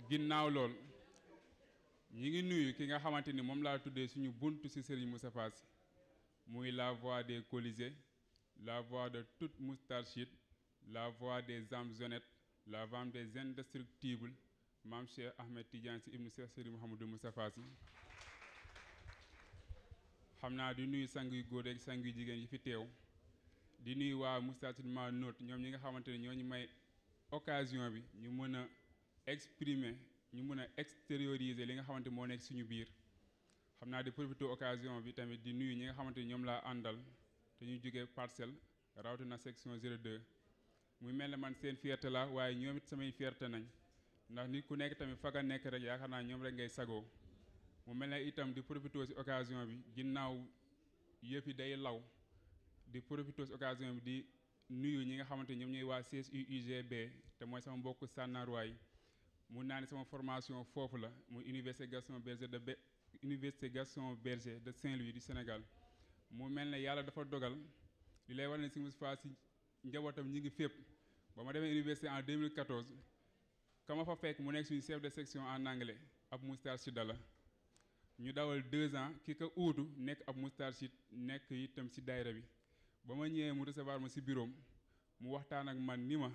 ginnaaw lool ñi ngi nuyu ki nga xamante ni moom laa tuddee suñu buntu ci Serigne Moustapha Sy muy la voix des colisés la voix de toute Moustarchide la voix des âmes honnêtes la voix des indestructibles Mame Cheikh Ahmed Tidiane Sy ibnu Cheikh Serigne Mouhamadou Moustapha Sy xam naa di nuyu sang yu góor ak sang yu jigéen yi fi teew di nuyu waa Moustarchide ma note ñoom ñi nga xamante ne ñoo ñu may occasion bi ñu mën a exprimer ñu mën a extérioriser li nga xamante moo nekk suñu biir xam naa di profiter occasion bi tamit di nuyu ñi nga xamante ni ñoom laa àndal te ñu jógee parcelle rawatina section 02 muy mel ne man seen fierté la waaye ñoom it samay fierté nañ ndax nit ku nekk tamit fa nga nekk rek yaakaar naa ñoom rek ngay sagoo mu mel ne itam di profiter ci occasion bi ginnaaw yëf yi day law di profiter ci occasion bi di nuyu ñi nga xamante ñoom ñooy waa CSU-UGB te mooy sama mbokk sànnaaruwaay mun naa ne sama formation foofu la muy université Gaston Berger de Saint-Louis du Sénégal mu mel ne yàlla dafa dogal li lay war ne si Moustapha Sy njabootam ñi ngi fépp ba ma demee université en 2014 ka ma fa fekk mu nekk suñu chef de section en anglais ab Moustarchide la ñu dawal 2 ans ki ko uutu nekk ab Moustarchide nekk itam si daayira bi ba ma ñëwee mu recevoir ma si bureau mu waxtaan ak man ni ma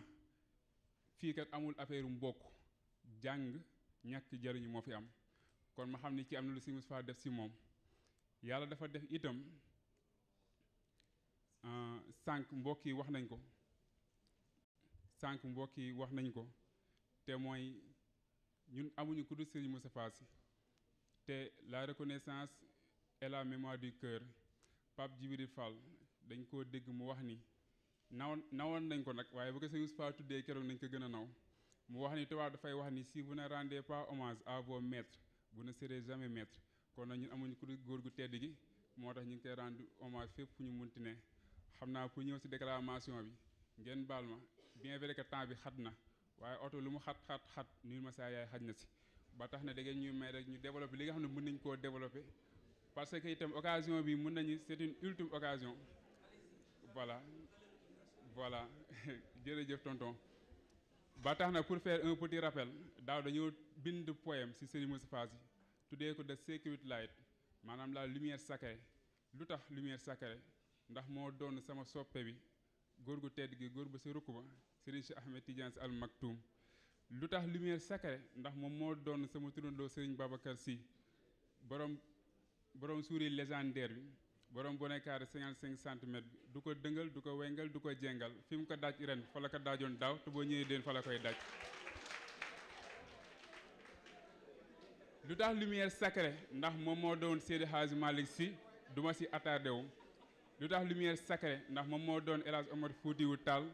fii kat amul affaire mbokk jàng ñàkk jariñu moo fi am kon ma xam ni ci am na lu si Moustapha def si moom yàlla dafa def itam sànq mbokk yi wax nañ ko te mooy ñun amuñu ku dul Serigne Moustapha Sy te la reconnaissance et la mémoire du cœur Pape Djibril Fall dañ koo dégg mu wax ni nawoon nañ ko nag waaye bu ko Serigne Moustapha tuddee keroog nañ ko gën a naw mu wax ni tubaab dafay wax ni si vous ne rendez pas hommage à vos maîtres vous ne serez jamais maître kon nag ñun amuñu ku dul góor gu tedd gi moo tax ñu ngi koy rendre hommage fépp fu ñu munti ne xam naa pour ñëw si déclamation bi ngeen baal ma bien vrai que temps bi xat na waaye oto lu mu xat nuyu ma saa yaay xaj na si ba tax na da ngeen ñuy may rek ñu développer li nga xam ne mën nañ koo développer parce que itam occasion bi mën nañu c'est une ultime occasion voilà voilà jërëjëf tonton ba tax na pour faire un petit rappel daaw dañoo bind poème ci Serigne Moustapha Sy tuddee ko The Sacred Light maanaam la lumière sacrée lu tax lumière sacrée ndax moo doon sama soppe bi góor gu tedd gi góor ba sa rukk ba Serigne Cheikh Ahmed Tidiane Sy Al Maktoum lu tax lumière sacrée ndax moom moo doon sama turandoo Serigne Babacar Sy borom souris légendaire bi borom bonnet carré 55 centimètres bi du ko dëngal du ko wengal du ko jengal fi mu ko daaj ren fa la ko daajoon daaw te boo ñëwee déen fa la koy daaj lu tax lumière sacrée ndax moom moo doon Seydi Hadji Malick Sy du ma si attardé wu lu tax lumière sacrée ndax moom moo doon El Hadj Omar Foutiyou Tall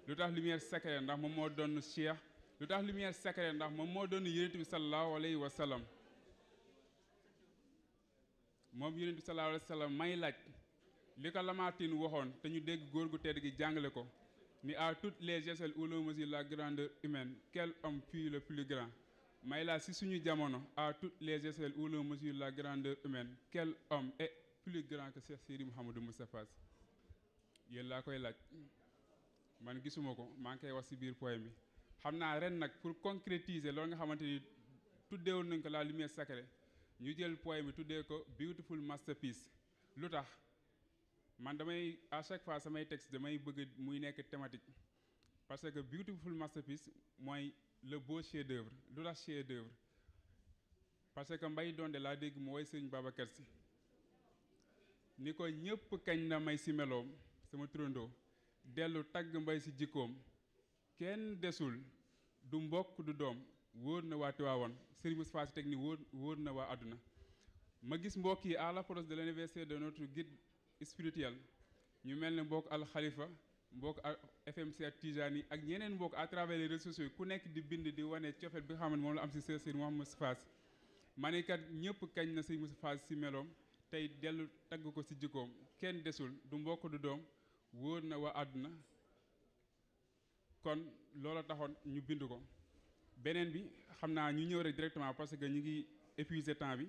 lu tax lumière sacrée ndax moom moo doon Cheikh lu tax lumière sacrée ndax moom moo doon Yonent bi sallallahu alayhi wa sallam moom Yonent bi sallallahu alayhi wa sallam may laaj li ko Lamartine waxoon te ñu dégg góor gu tedd gi jàngale ko ni à toutes les échelles où l'on mesure la grandeur humaine quel homme fut le plus grand may laaj si suñu jamono à toutes les échelles où l'on mesure la grandeur humaine quel homme est plus grand que Cheikh Seydi Mouhamadou Moustapha Sy yéen laa koy laaj man gisuma ko maa ngi koy wax si biir poème bi xam naa ren nag pour concrétiser loolu nga xamante ni tuddeewoon nañ ko la lumière sacrée ñu jël poème bi tuddee ko beautiful masterpiece lu tax man damay à chaque fois samay texte damay bëgg muy nekk thématique parce que beautiful masterpiece mooy le beau chef d'œuvre lu tax chef d'œuvre parce que Mbay Donde laa dégg mu woy Sëriñ Babacar Sy ni ko ñëpp kañ na may si meloom sama turandoo dellu tagg mbay si jikkoom kenn desul du mbokk du doom wóor na waa Tiwaawan Serigne Moustapha Sy teg ni wóor na waa àdduna ma gis mbokk yi à l'approche de l'anniversaire de notre guide spirituel ñu mel ne mbokk Al Khalifa mbokk FMC Tijani ak ñeneen mbokk à travers les réseaux sociaux ku nekk di bind di wane cofet bi nga xam ne moom la am si Serigne Mouhamadou Moustapha Sy ma ne kat ñëpp kañ na Serigne Moustapha Sy si meloom tey dellu tagg ko si jikkoom kenn desul du mbokk du doom wóor na waa àdduna kon loola taxoon ñu bind ko beneen bi xam naa ñu ñëw rek directement parce que ñu ngi épuisé temps bi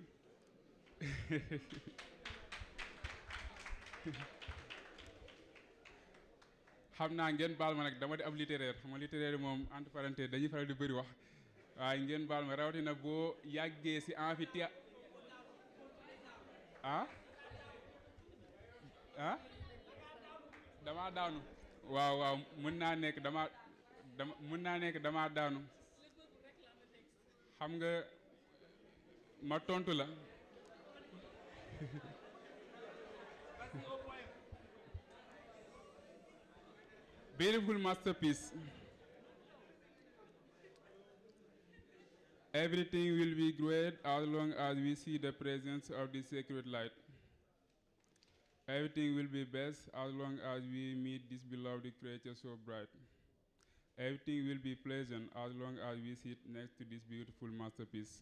xam naa ngeen baal ma nag dama di ab littéraire xam nga littéraire moom entre parenthèses dañuy faral di bëri wax waaye ngeen baal ma rawatina boo yàggee si amphithéâtre damaa daanu waaw mën naa nekk damaa daanu xam nga ma tontu la beautiful masterpiece. Everything will be great as long as we see the presence of the sacred light. Everything will be best as long as we meet this beloved creature so bright. Everything will be pleasant as long as we sit next to this beautiful masterpiece.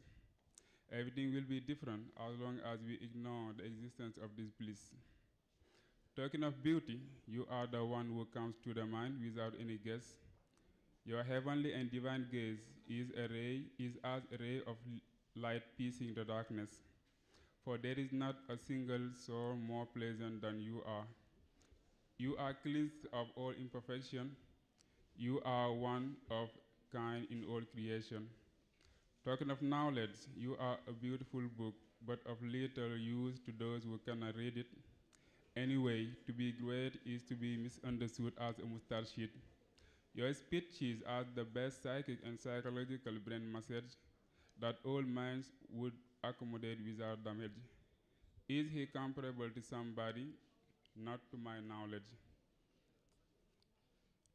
Everything will be different as long as we ignore the existence of this bliss. Talking of beauty, you are the one who comes to the mind without any guess. Your heavenly and divine gaze is as a ray of light piercing the darkness. For there is not a single soul more pleasant than you are. You are cleansed of all imperfection. You are one of kind in all creation. Talking of knowledge, you are a beautiful book, but of little use to those who cannot read it. Anyway, to be great is to be misunderstood as a mustarshid. Your speech is as the best psychic and psychological brain massage that all minds would accommodate without damage. Is he comparable to somebody? Not to my knowledge.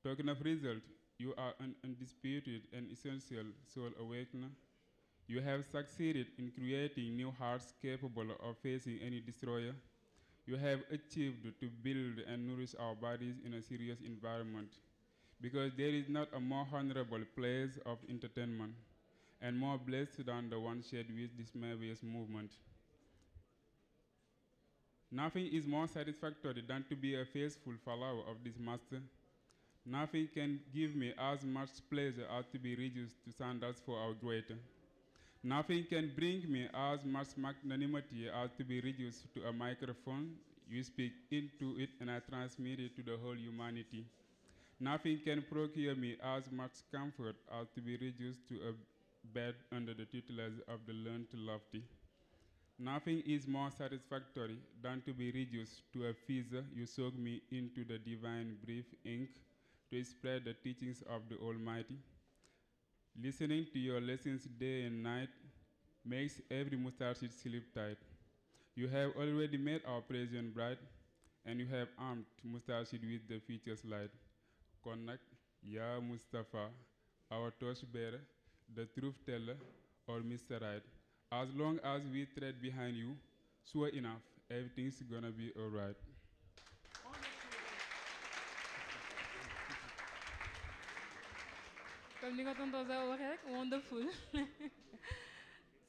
Talking of result, you are an undisputed and essential soul awakener. You have succeeded in creating new hearts capable of facing any destroyer. You have achieved to build and nourish our bodies in a serious environment, because there is not a more honorable place of entertainment and more blessed than the one shared with this marvelous movement. Nothing is more satisfactory than to be a faithful follower of this master. Nothing can give me as much pleasure as to be reduced to sandals for our greater. Nothing can bring me as much magnanimity as to be reduced to a microphone. You speak into it and I transmit it to the whole humanity. Nothing can procure me as much comfort as to be reduced to a bed under the tutelage of the learned lofty. Nothing is more satisfactory than to be reduced to a feather you soak me into the divine brief ink to spread the teachings of the Almighty. Listening to your lessons day and night makes every mustachid sleep tight. You have already made our present bright, and you have armed mustachid with the future's light. Konak, Ya Mustafa, our torchbearer, the truth teller, or Mr. Right. As long as we tread behind you, sure enough, everything's gonna be all right. Comme ni ko tonton Zaw waxee rek wonderful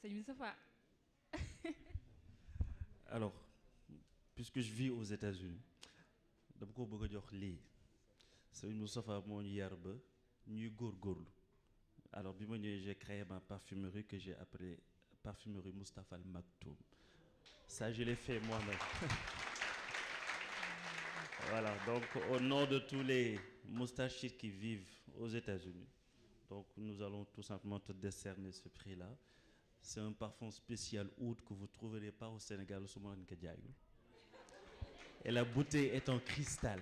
sëñ Moustapha. Alors, puisque je vis aux États-Unis, dama ko bëgg a jox lii sëñ Moustapha moo ñu yar ba ñuy góorgóorlu. Alors bi ma ñëwee j'ai créé ma parfumerie que j'ai appelée parfumerie Moustapha Al Maktoum. Ça je l'ai fait moi-même. Voilà, donc au nom de tous les moustachids qui vivent aux États-Unis, donc nous allons tout simplement te décerner ce prix-là. C'est un parfum spécial oud que vous ne trouverez pas au Sénégal. Et la bouteille est en cristal,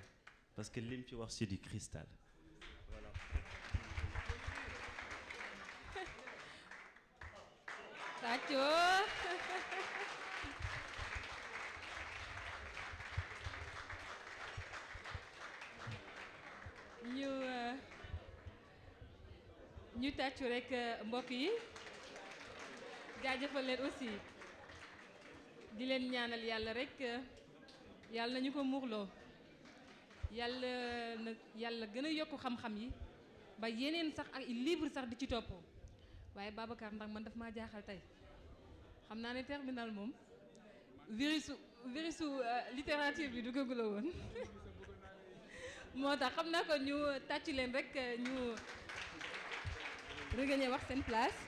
parce que l'impiwar c'est du cristal. Voilà. ñu tàccu rek mbokk yi jaajëfal leen aussi di leen ñaanal yàlla rek yàlla nañu ko muurloo yàlla gën a yokk xam-xam yi ba yeneen sax ak livre sax di ci topp waaye Babacar ndax man daf maa jaaxal tey xam naa ne terminal moom virusu littérature bi duggagula woon moo tax xam naa ko ñu tàcc leen rek ñu regagner wax seen place.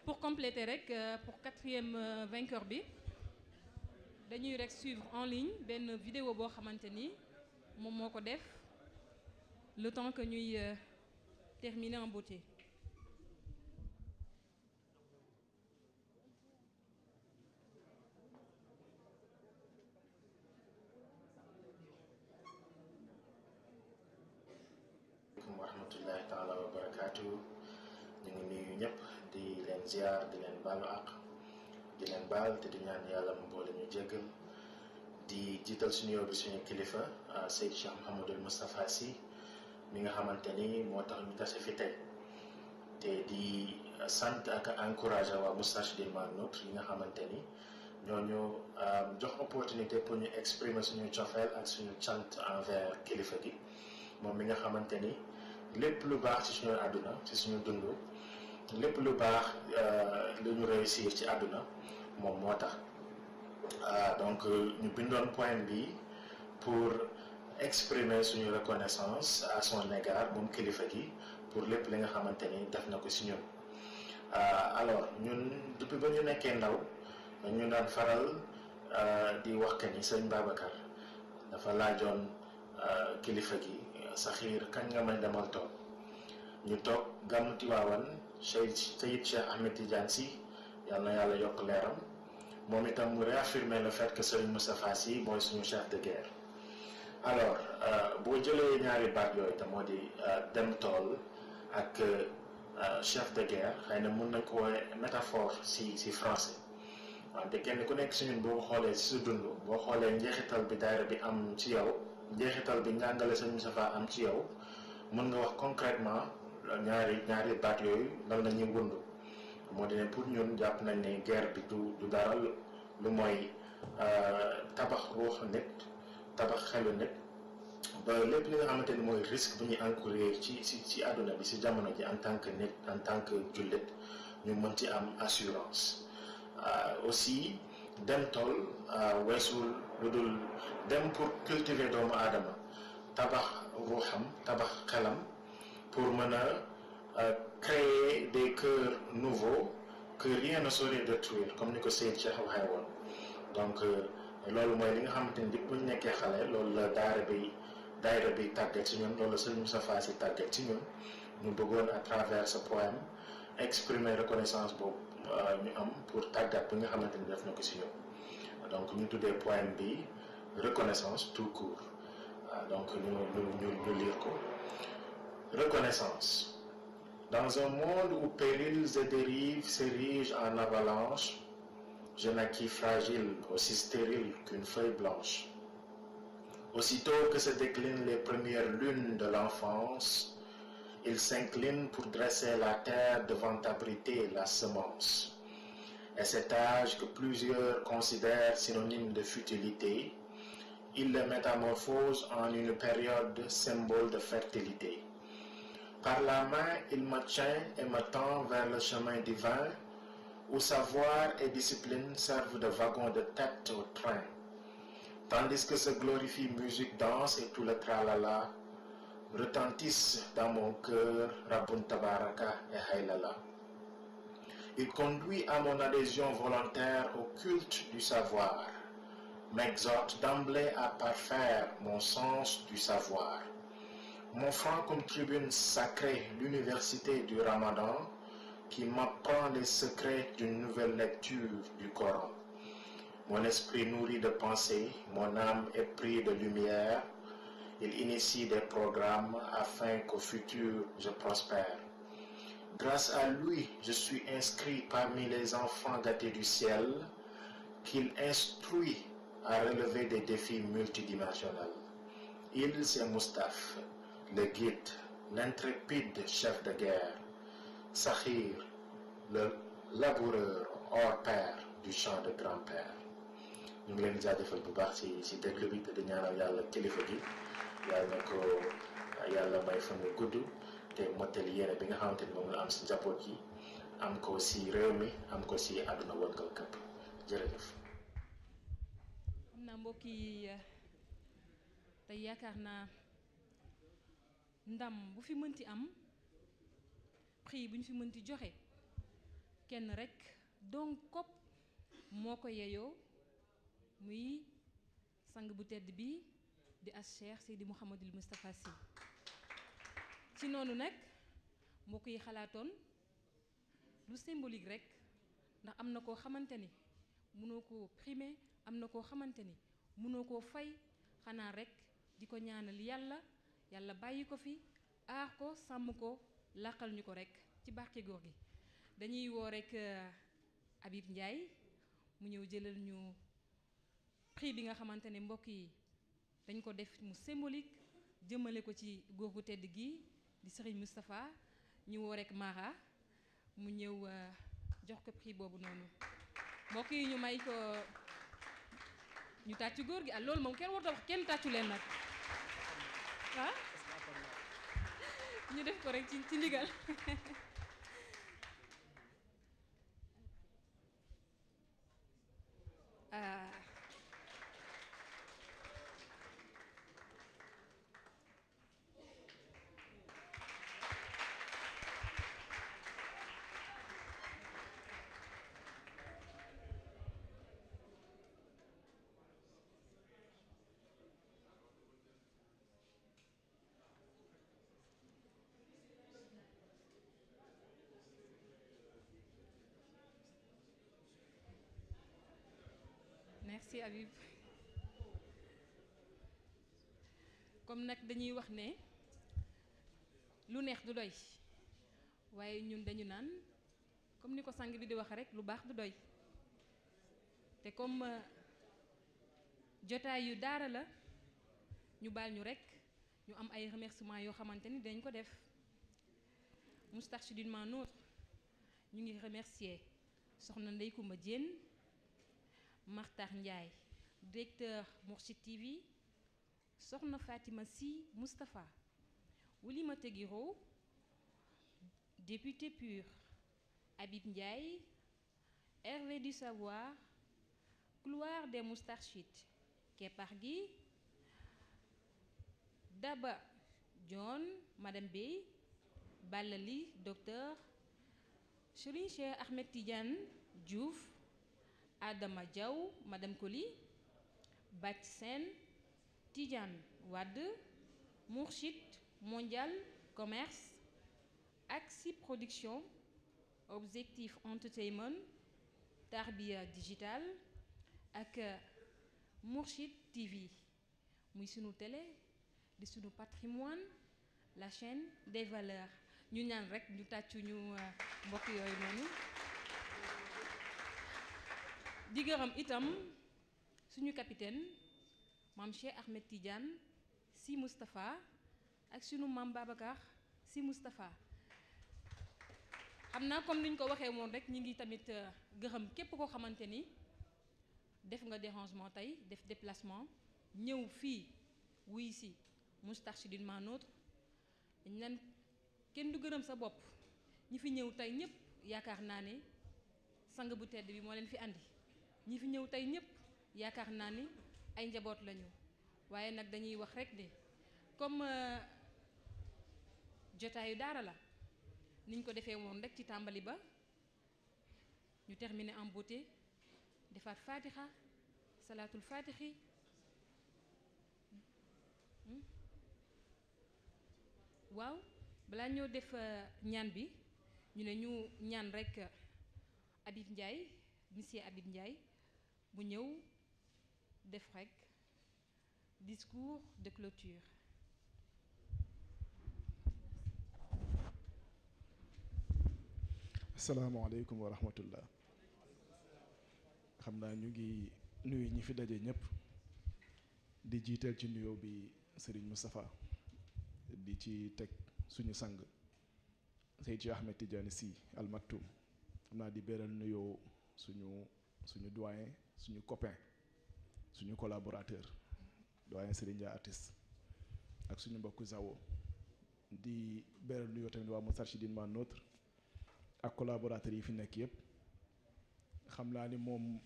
Pour compléter rek pour 4e vainqueur bi dañuy rek suivre en ligne benn vidéo boo xamante ni moom moo ko def le temps que ñuy terminer en beauté. wa rahmatullahi taala wa barakaatu ñu ngi nuyu ñëpp di leen ziar di leen baalu àq di leen baal te di ñaan yàlla mu boole ñu jéggal di jiital suñu yow bi suñu kilifa Seydi Cheikh Mouhamadul Moustapha Sy mi nga xamante ni moo tax ñu tase fi tey te di sant ak encouragé waa Moustarchidine Mal Noutre yi nga xamante ni ñooñu jox opportunité pour ñu exprimer suñu cofeel ak suñu cant envers kilifa gi moom mi nga xamante ni lépp lu baax ci suñu àdduna ci suñu dund lépp lu baax lu ñu réussir ci àdduna moom moo tax donc ñu bindoon point bi pour exprimer suñu reconnaissance à son égard moom kilifa gi pour lépp li nga xamante ni def na ko ci ñun alors ñun depuis ba ñu nekkee ndaw ñu daan faral di wax que ni sëñ Babacar dafa laajoon kilifa gi Saxiir kañ nga may demal toog ñu toog gàmmu Tiwaawan Seyid Cheikh Ahmed Tidiane Sy yal na yàlla yokk leeram moom itam mu réaffirmer le fait que Serigne Moustapha Sy mooy suñu chef de guerre. Alors boo jëlee ñaari baat yooyu te moo di dem tool ak chef de guerre xëy na mun nañ ko woowee métaphore si français wante kenn ku nekk si ñun boo xoolee si sa dund boo xoolee njeexital bi daayira bi am ci yow. njeexital bi njàngale sëñ Moustapha am ci yow mën nga wax concrètement ñaari baat yooyu lan la ñuy wund moo di ne pour ñun jàpp nañ ne guerre bi du dara lu mooy tabax ruux nit tabax xelu nit ba lépp li nga xamante ni mooy risque bu ñuy encourir ci àdduna bi ci jamono ji en tant que nit en tant que jullit ñu mën ci am assurance aussi dem tool weesul lu dul dem pour cultiver doomu aadama tabax ruuxam tabax xelam pour mën a créer des cœurs nouveaux que rien ne saurait détruire comme ni ko Seydi Cheikh waxee woon donc loolu mooy li nga xamante ni bu ñu nekkee xale loolu la daayira bi tàggat ci ñun loolu la Serigne Moustapha Sy tàggat ci ñun ñu bëggoon à travers ce poème exprimer reconnaissance boobu ñu am pour tàggat bi nga xamante ni def na ko ci ñun donc ñu tuddee poème bi reconnaissance tout court donc ñu lire ko. Reconnaissance. Dans un monde où périls et dérives s'érigent en avalanche, je naquis fragile, aussi stérile qu'une feuille blanche. Aussitôt que se déclinent les premières lunes de l'enfance, il s'incline pour dresser la terre devant abriter la semence. Et cet âge que plusieurs considèrent synonyme de futilité, il le métamorphose en une période symbole de fertilité. Par la main, il me tient et me tend vers le chemin divin, où savoir et discipline servent de wagon de tête au train. Tandis que se glorifie musique, danse et tout le tralala, retentissent dans mon cœur Rabbun Tabaraka et Haylala. Il conduit à mon adhésion volontaire au culte du savoir, m'exhorte d'emblée à parfaire mon sens du savoir. M'offrant comme tribune sacrée l'université du Ramadan, qui m'apprend les secrets d'une nouvelle lecture du Coran. Mon esprit nourri de pensée, mon âme épris de lumière, il initie des programmes afin qu'au futur je prospère. Grâce à lui, je suis inscrit parmi les enfants gâtés du ciel, qu'il instruit à relever des défis multidimensionnels. Il, c'est Moustapha, le guide, l'intrépide chef de guerre, Sakhir, le laboureur hors pair du champ de grand-père. ñu ngi leen di jaajëfal bu baax ci déglu bi te di ñaanal yàlla kilifa gi yàlla na ko yàlla may fan wu gudd te mottali yéene bi nga xamante ni moom la am si njaboot yi am ko si réew mi am ko si àdduna wërngal këpp jërëjëf. xam naa mbokk yi tey yaakaar naa ndam bu fi mënti am prix bu ñu fi mënti joxe kenn rek donc kopp moo ko yeyoo muy sang bu tedd bi di as Cheikh Seydi Mouhamadul Moustapha Sy ci noonu nag mbokk yi xalaatoon lu symbolique rek ndax am na koo xamante ni mënoo koo primer am na koo xamante ni mënoo koo fay xanaa rek di ko ñaanal yàlla bàyyi ko fi aar ko sàmm ko làqal ñu ko rek ci barke góor gi dañuy woo rek Habib Ndiaye mu ñëw jëlal ñu prix bi nga xamante ne mbokk yi dañ ko def mu symbolique jëmale ko ci góor gu tedd gi di Serigne Moustapha ñu woo rek Mara mu ñëw jox ko prix boobu noonu mbokk yi ñu may ko ñu tàccu góor gi loolu moom kenn warut a wax kenn tàccu leen nag ñu def ko rek ci ndigal merci Habib comme nag dañuy wax ne lu neex du doy waaye ñun dañu naan comme ni ko sang bi di wax rek lu baax du doy te comme jotaay yu daara la ñu baal ñu rek ñu am ay remerciements yoo xamante ni dañ ko def Moustarchidine nôtre ñu ngi remercier soxna Ndeye Koumba Diène Martar Ndiaye directeur Mourchid TV soxna Fatima Sy Moustapha Wulima Tegiro député pur Habib Ndiaye Hervé du Savoir couloir des Moustarchides Kepargui Daba John Madame Bey Balali docteur Serigne Cheikh Ahmed Tidiane Diouf Adama Diaw Madame Koli Bac Sen Tidiane Wade Mourchid Mondial Commerce Axi Production Objectif Entertainment Tarbiya Digital ak Mourchid TV muy sunu télé di sunu patrimoine la chaîne des valeurs ñu ñaan rek ñu tàccu ñu mbokk yooyu noonu di gërëm itam suñu capitaine maam Cheikh Ahmed Tidiane Sy Moustapha ak sunu maam Babacar Sy Moustapha xam naa comme niñ ko waxee woon rek ñi ngi tamit gërëm képp koo xamante ni def nga dérangement tey def déplacement ñëw fii wuy si Moustarchidine ma nôtre dañ leen kenn du gërëm sa bopp ñi fi ñëw tey ñëpp yaakaar naa ne sang bu tedd bi moo leen fi andi ñi fi ñëw tey ñëpp yaakaar naa ni ay njaboot lañu waaye nag dañuy wax rek ne comme jotaayu daara la niñ ko defee woon rek ci tàmbali ba ñu terminer en beauté defaat fatiha salaatul fatixi waaw balaa ñoo def ñaan bi ñu ne ñu ñaan rek Habib Ndiaye monsieur Habib Ndiaye bu ñëw def rek discours de clôture. asalaamaaleykum wa rahmatullah xam naa ñu ngi nuyu ñi fi daje ñëpp di jiiteel ci nuyoo bi Serigne Moustapha di ci teg suñu sang Seydi Ahmed Tidiane Sy Al Maktoum xam naa di beral nuyoo suñu doyen suñu copain suñu collaborateur doyen Serigne Ndiaye artiste ak suñu mbokku Zawo di beral nuyoo tamit waa Moustarchidine ma nôtre ak collaborateurs yi fi nekk yëpp xam naa ni moom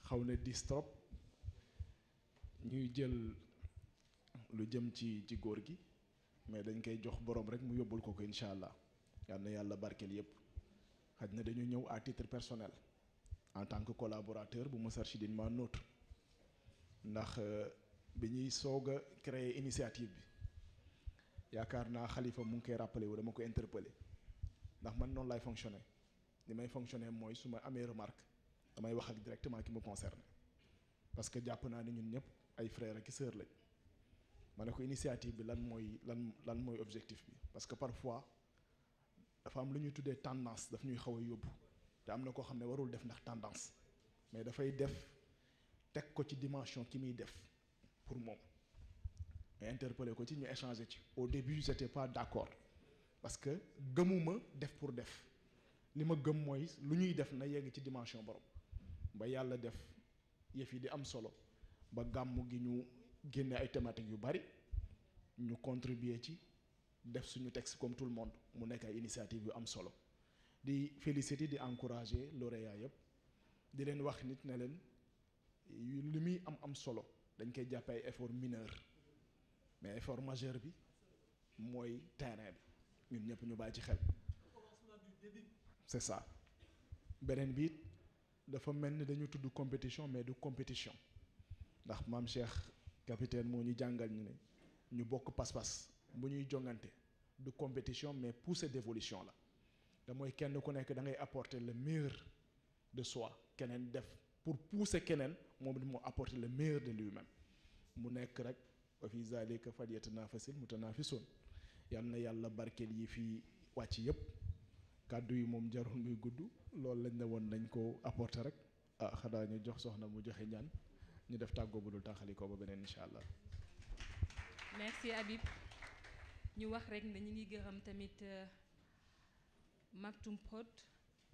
xaw na dis trop ñuy jël lu jëm ci góor gi mais dañ koy jox borom rek mu yóbbul ko incha allah yal na yàlla barkeel yëpp xaj na dañu ñëw à titre personnel en tant que collaborateur bu Moustarchidine ma nôtre ndax bi ñuy soog a créer initiative bi yaakaar naa Khalifa mu ngi koy rappelé wu dama ko interpellé ndax man noonu laay fonctionner li may fonctionner mooy su ma amee remarque damay wax ak directement ki me concerne parce que jàpp naa ni ñun ñëpp ay frères ak sœurs lañ ma ne ko initiative bi lan mooy objectif bi parce que parfois dafa am lu ñuy tuddee tendance daf ñuy xaw a yóbbu te am na koo xam ne warul def ndax tendance mais dafay def teg ko ci dimension ki muy def pour moom mais interpellé ko ci ñu échanger ci au début j'étais pas d'accord parce que gëmuma def pour def li ma gëm mooy lu ñuy def na yegg ci dimension borom ba yàlla def yëf yi di am solo ba gàmmu gi ñu génne ay thématiques yu bari ñu contribuer ci def suñu texte comme tout le monde mu nekk ay initiative yu am solo di féliciter di encourager lauréat yëpp di leen wax nit ne leen li muy am solo dañ koy jàppe ay effort mineur mais effort majeur bi mooy terrain bi ñun ñëpp ñu bàyyi ci xel c'est ça beneen bi dafa mel ni dañu tudd compétition mais du compétition ndax maam Cheikh capitaine moo ñu jàngal ñu ne ñu bokk pas-pas bu ñuy jongante du compétition mais poussée d'évolution la te mooy kenn ku nekk da ngay apporter le meilleur de soi keneen def pour pousser keneen moom it moo apporter le meilleur de lui-même mu nekk rek wa fi zalika falyatanafasil mutanafisun yal na yàlla barkeel yi fi wàcc yépp kàddu yi moom jarul muy gudd loolu lañ ne woon nañ ko apporter rek ah xanaa ñu jox soxna mu joxe ñaan ñu def tàggoo bu dul taxalikoo ba beneen incha allah. merci Habib ñu wax rek ne ñu ngi gërëm tamit Maktoum Prod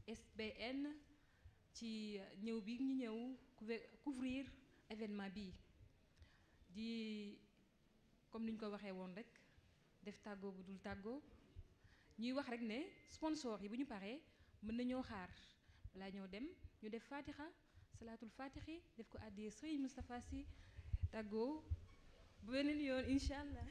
SBN ci ñëw bi ñu ñëw couvrir événement bi di comme ni ñu ko waxee woon rek def tàggoo bu dul tàggoo ñuy wax rek ne sponsor yi bu ñu paree mën nañoo xaar balaa ñoo dem ñu def fatiha salaatul fatixi def ko àddiyee Serigne Moustapha Sy tàggoo bu beneen yoon incha allah.